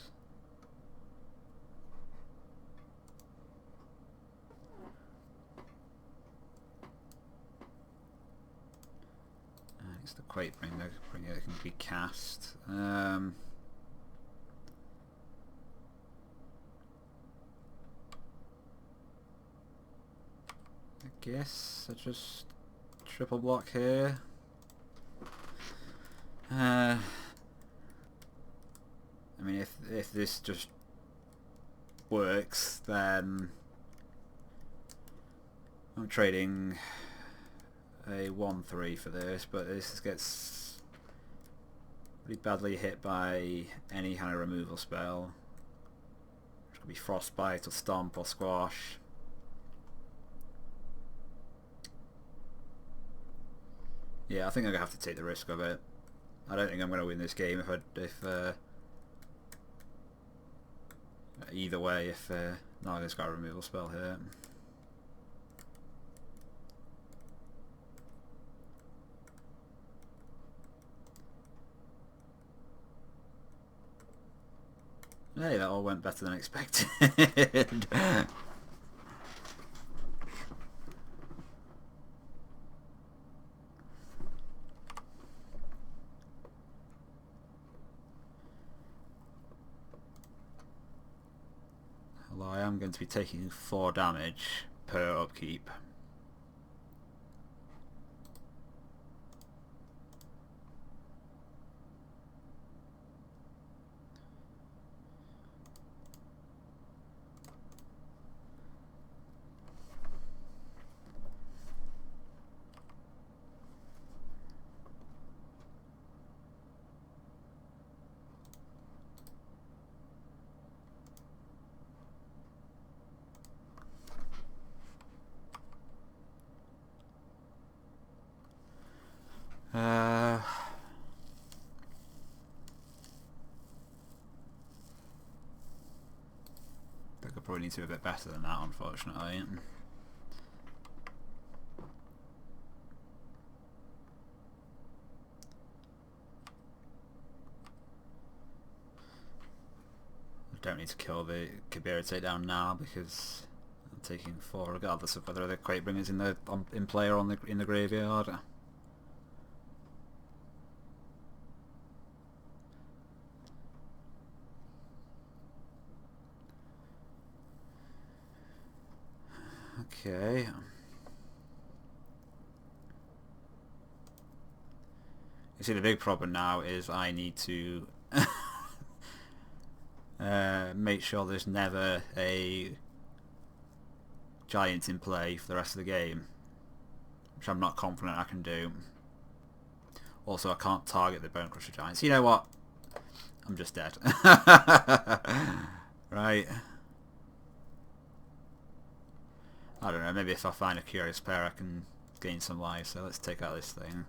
It's the Quake bringer that can be cast. I guess I just triple block here. I mean, if this just works, then I'm trading a 1/3 for this, but this gets pretty badly hit by any kind of removal spell. Which could be Frostbite or Stomp or Squash. Yeah, I think I'm gonna have to take the risk of it. I don't think I'm gonna win this game if either way if Naga's got a removal spell here. Hey, that all went better than expected. Although I am going to be taking 4 damage per upkeep. I could probably need to do a bit better than that, unfortunately. I don't need to kill the Kabira takedown now because I'm taking 4 regardless of whether the Quakebringer's in play or in the graveyard. Okay. You see, the big problem now is I need to make sure there's never a giant in play for the rest of the game, which I'm not confident I can do. Also, I can't target the Bone Crusher Giants. You know what? I'm just dead. Right. I don't know, maybe if I find a curious pair I can gain some life, so let's take out this thing.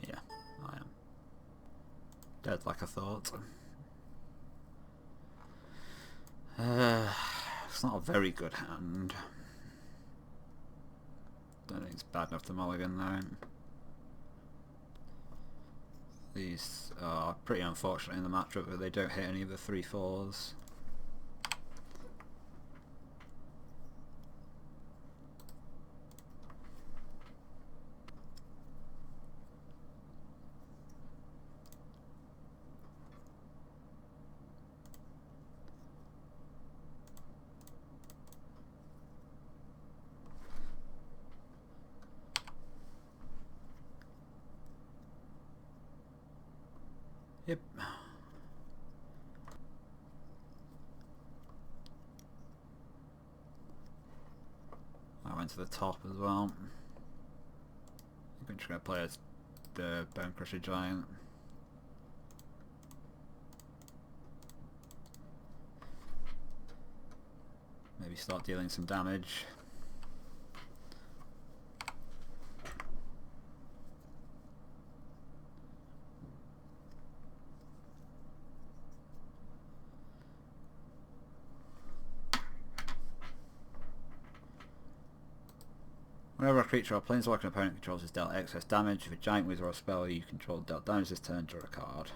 Yeah, I am dead like I thought. It's not a very good hand. Don't think it's bad enough to mulligan though. These are pretty unfortunate in the matchup, but they don't hit any of the 3/4s. Yep. I went to the top as well. I'm just going to play as the Bone Crusher Giant. Maybe maybe start dealing some damage. Whenever a creature or planeswalker opponent controls is dealt excess damage, if a giant wizard or a spell you control dealt damage this turn, draw a card.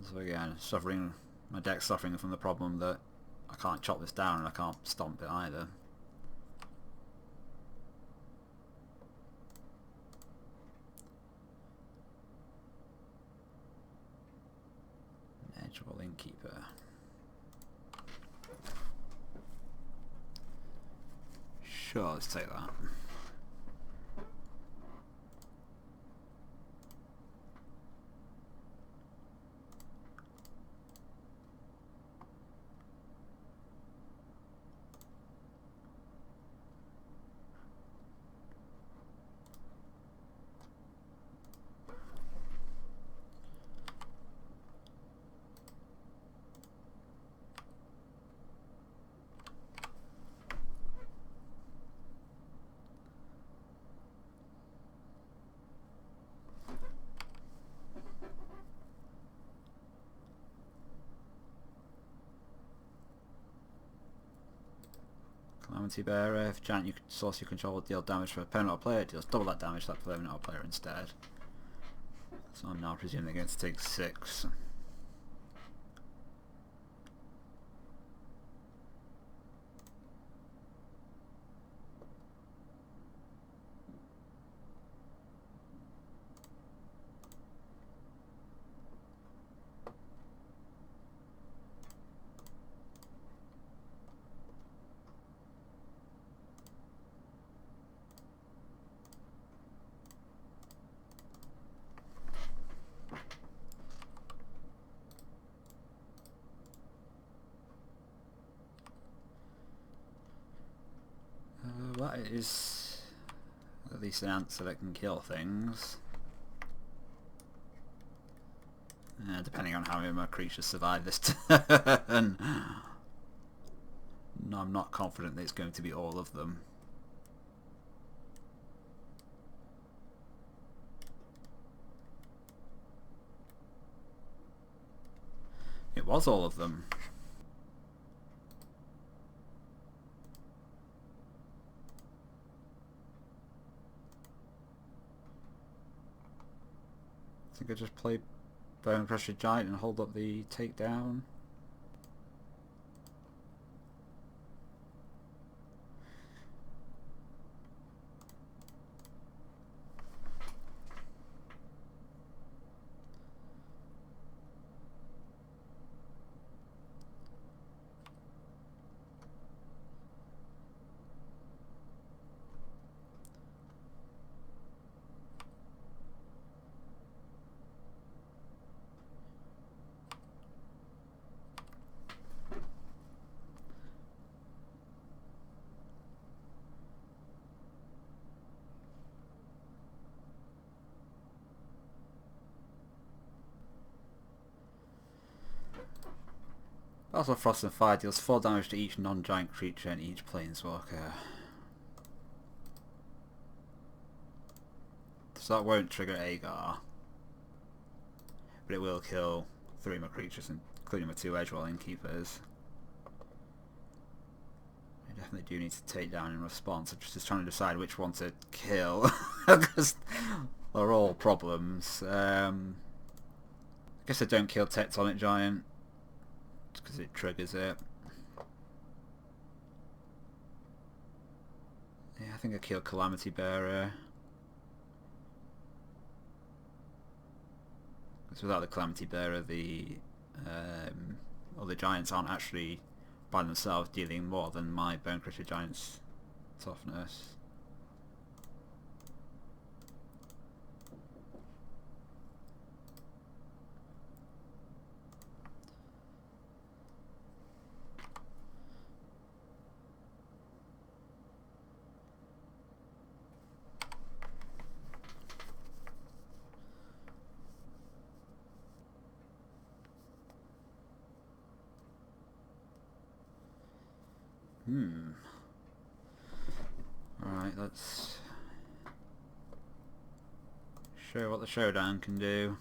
So again, my deck's suffering from the problem that I can't chop this down and I can't stomp it either. Edgeable Innkeeper. Sure, let's take that. Calamity Bearer. If giant source you control deal damage for a opponent or player, it deals double that damage to that opponent or player instead. So I'm now presuming they're going to take 6. That is at least an answer that can kill things. Depending on how many of my creatures survive this turn. No, I'm not confident that it's going to be all of them. It was all of them. I think I just play Bone Crusher Giant and hold up the takedown. Also, Frost and Fire deals 4 damage to each non-giant creature and each planeswalker. So that won't trigger Agar, but it will kill 3 of my creatures, including my 2 Edgewall Innkeepers. I definitely do need to take down in response. I'm just trying to decide which one to kill, because they're all problems. I guess I don't kill Tectonic Giant, because it triggers it. Yeah, I think I kill Calamity Bearer. Because without the Calamity Bearer, the other giants aren't actually by themselves dealing more than my Bone Crusher Giant's toughness. Alright, let's show what the showdown can do.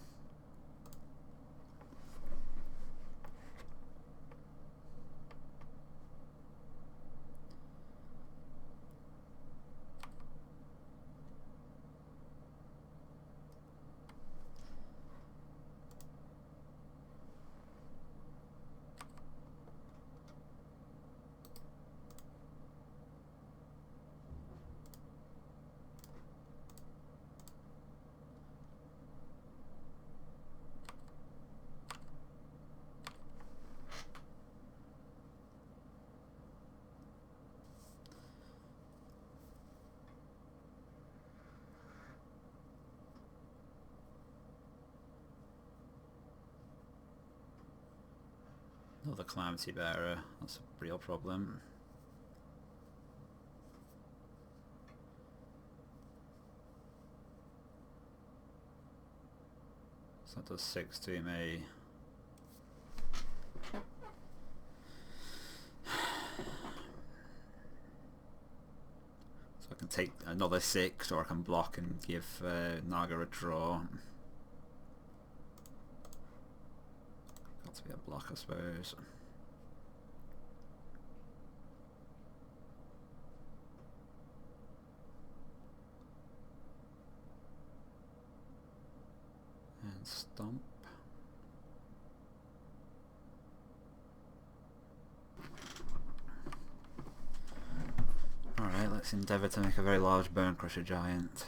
Another Calamity Bearer, that's a real problem. So that does 6 to me. So I can take another 6, or I can block and give Naga a draw. Got to be a block, I suppose. And stomp. Alright, let's endeavour to make a very large Bone Crusher Giant.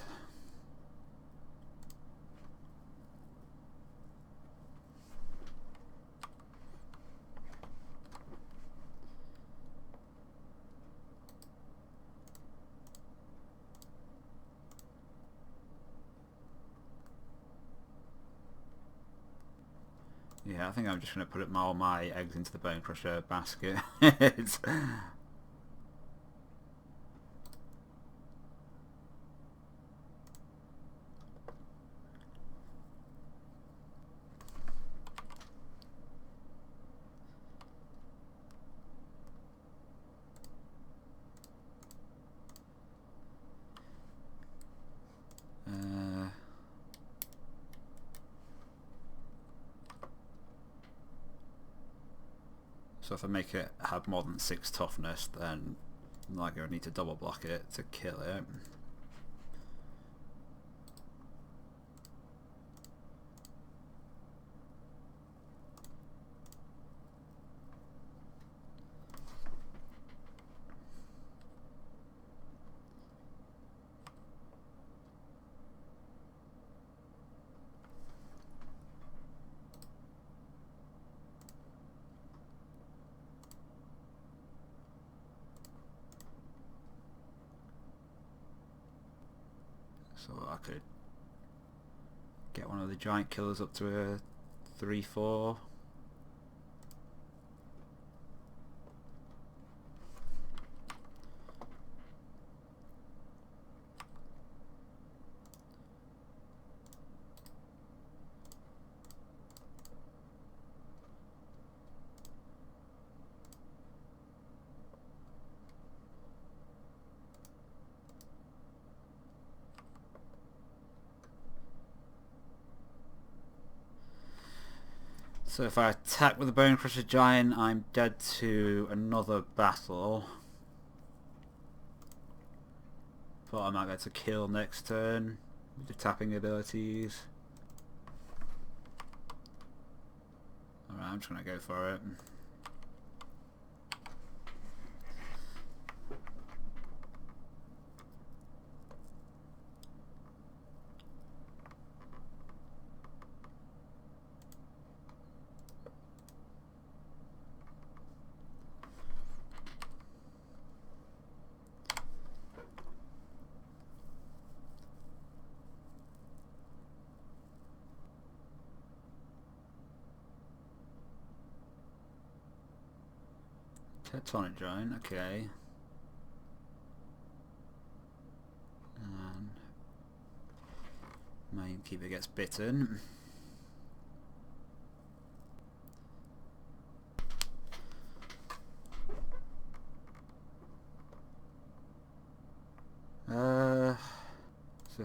Yeah, I think I'm just going to put all my eggs into the Bone Crusher basket. So if I make it have more than 6 toughness, then I'm going to need to double block it to kill it. So I could get one of the giant killers up to a 3-4. So if I attack with the Bone Crusher Giant, I'm dead to another battle. But I might be able to kill next turn with the tapping abilities. Alright, I'm just going to go for it. Tectonic Giant, okay. And my innkeeper gets bitten.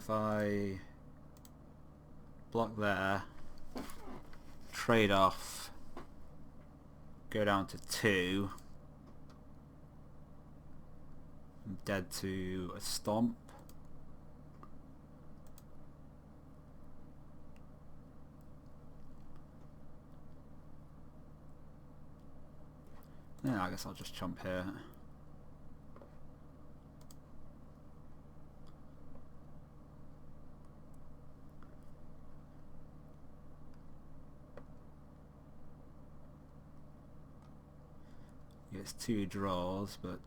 if I block there, trade off, go down to 2, I'm dead to a stomp. Yeah, I guess I'll just chomp here. Gets 2 draws, but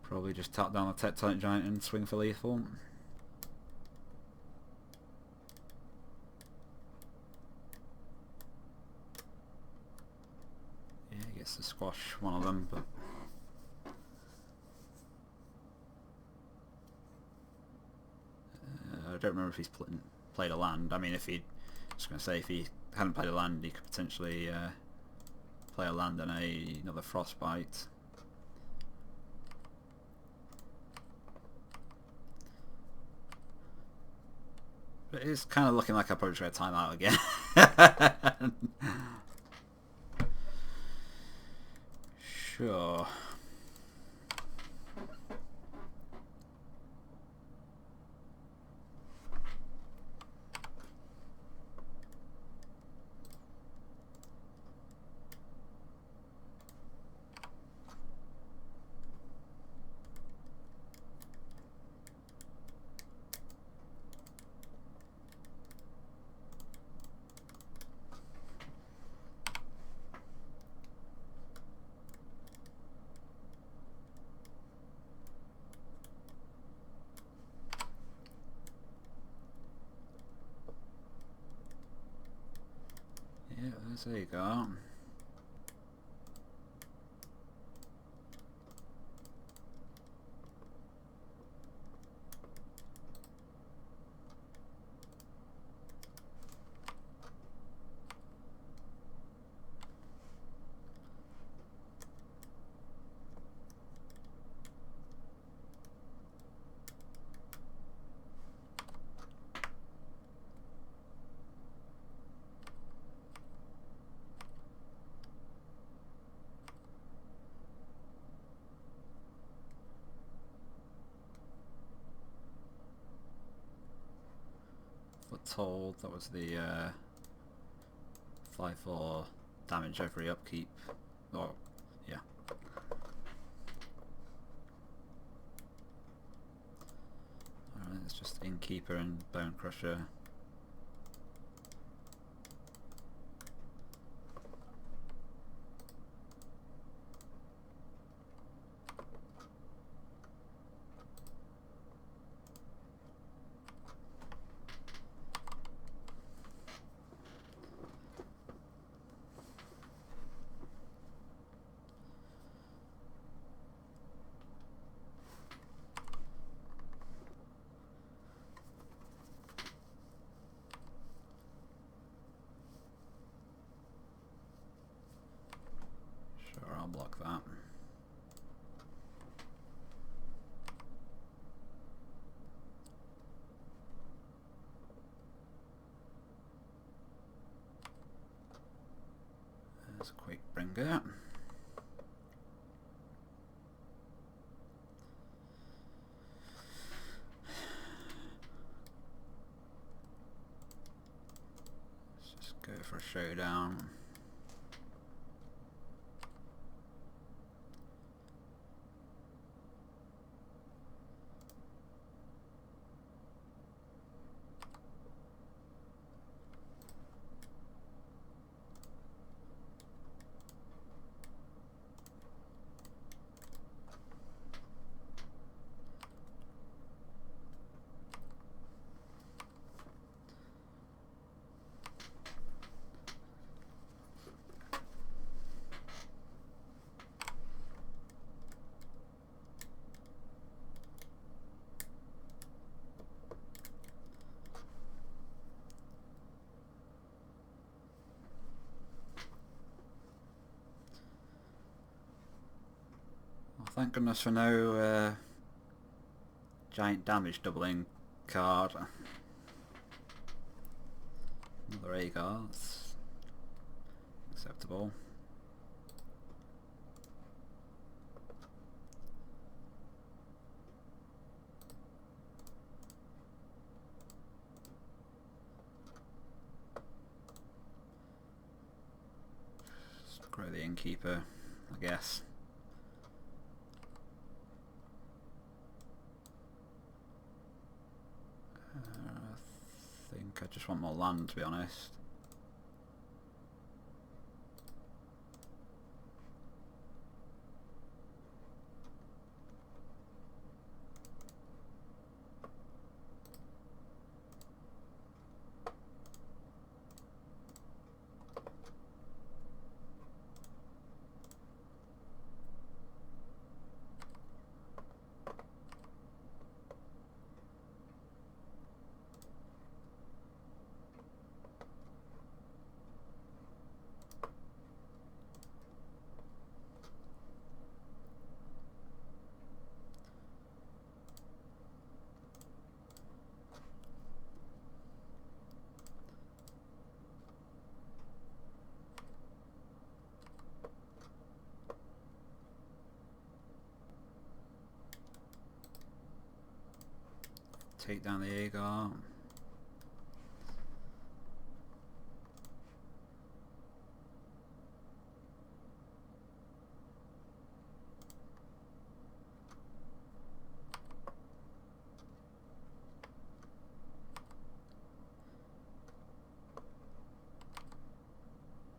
probably just tap down the Tectonic Giant and swing for lethal. Yeah, he gets to squash one of them, but I don't remember if he's played a land. I mean, if he, just going to say, if he hadn't played a land, he could potentially play a land and another Frostbite. But it's kind of looking like I'm probably going to time out again. Sure. Yeah, there you go. Told that was the 5/4 damage every upkeep. Oh, yeah. Alright, it's just Innkeeper and Bone Crusher. Sure, I'll block that. There's a quick bringer. Let's just go for a showdown. Thank goodness for no giant damage doubling card. Another Agar's. Acceptable. Grow the Innkeeper, I guess. I think I just want more land, to be honest. Take down the Agar.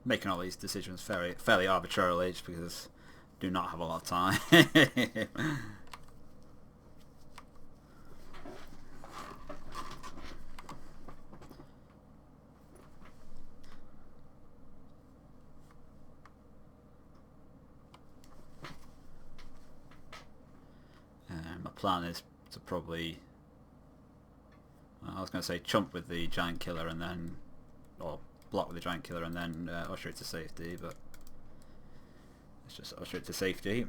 Making all these decisions fairly arbitrarily, just because I do not have a lot of time. My plan is to probably, I was going to say chump with the Giant Killer and then, or block with the Giant Killer and then usher it to safety, but let's just usher it to safety.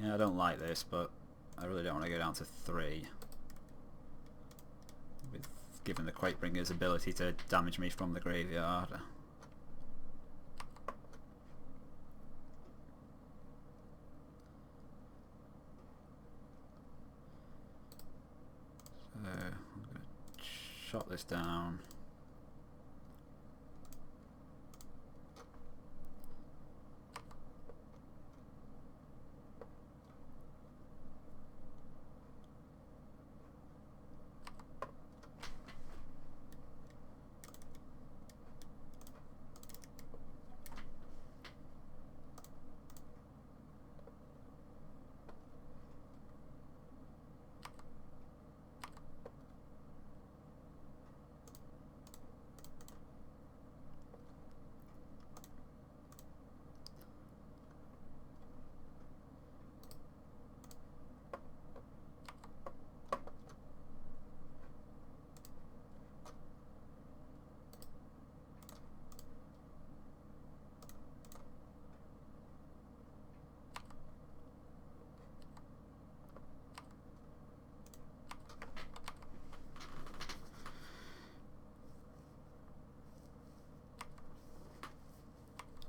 Yeah, I don't like this, but I really don't want to go down to 3. With given the Quakebringer's ability to damage me from the graveyard. So I'm going to shot this down.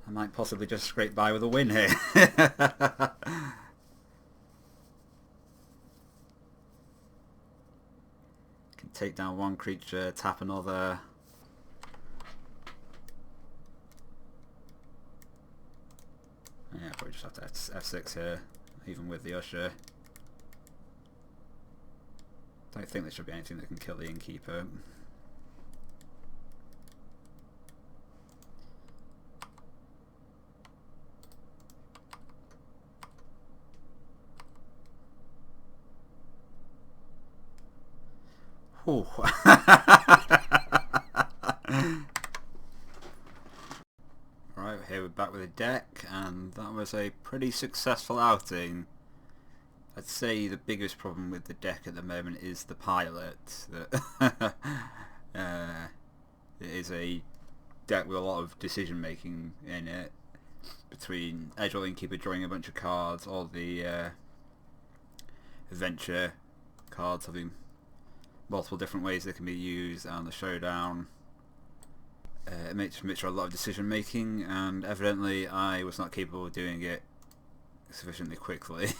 I might possibly just scrape by with a win here. Can take down one creature, tap another. Yeah, probably just have to F6 here, even with the Usher. Don't think there should be anything that can kill the Innkeeper. Ooh. Right, here we're back with a deck, and that was a pretty successful outing. I'd I'd say the biggest problem with the deck at the moment is the pilot. That it is a deck with a lot of decision making in it, between Edgewell Innkeeper drawing a bunch of cards, all the adventure cards having multiple different ways they can be used, and the showdown. It makes for a lot of decision making, and evidently I was not capable of doing it sufficiently quickly.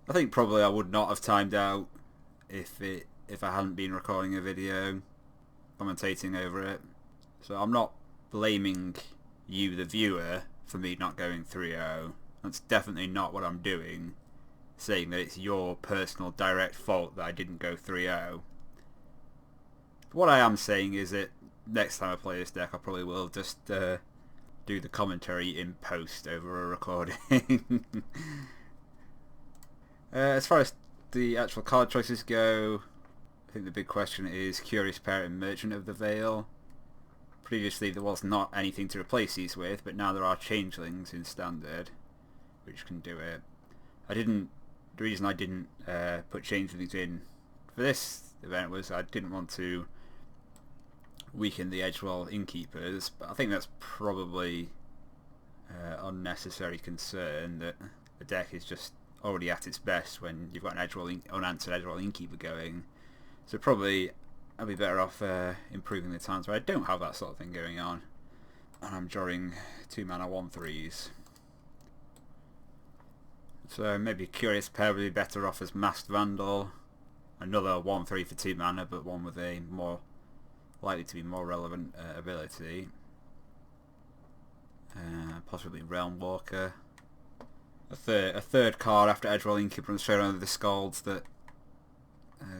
I think probably I would not have timed out if I hadn't been recording a video, commentating over it. So I'm not blaming you, the viewer, for me not going 3-0. That's definitely not what I'm doing, saying that it's your personal direct fault that I didn't go 3-0. What I am saying is that next time I play this deck I probably will just do the commentary in post over a recording. As far as the actual card choices go, I think the big question is Curious Pair and Merchant of the Veil. Previously there was not anything to replace these with, but now there are Changelings in Standard which can do it. The reason I didn't put Changelings in for this event was I didn't want to weaken the Edgewell Innkeepers, but I think that's probably unnecessary concern, that the deck is just already at its best when you've got an unanswered Edgewell Innkeeper going. So probably I'd be better off improving the times where I don't have that sort of thing going on, and I'm drawing 2-mana 1/3s. So maybe Curious Pair would be better off as Masked Vandal, another 1/3 for 2 mana, but one with a more likely to be more relevant ability. Possibly Realm Walker. A third card after Edgewell Innkeeper and Showdown of the Scalds that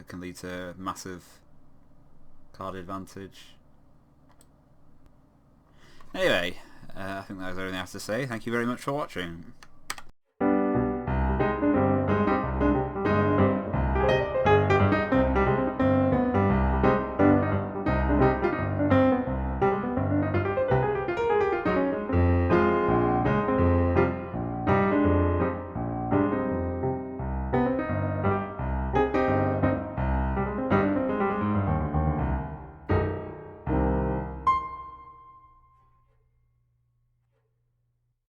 can lead to massive card advantage. Anyway, I think that was everything I have to say. Thank you very much for watching.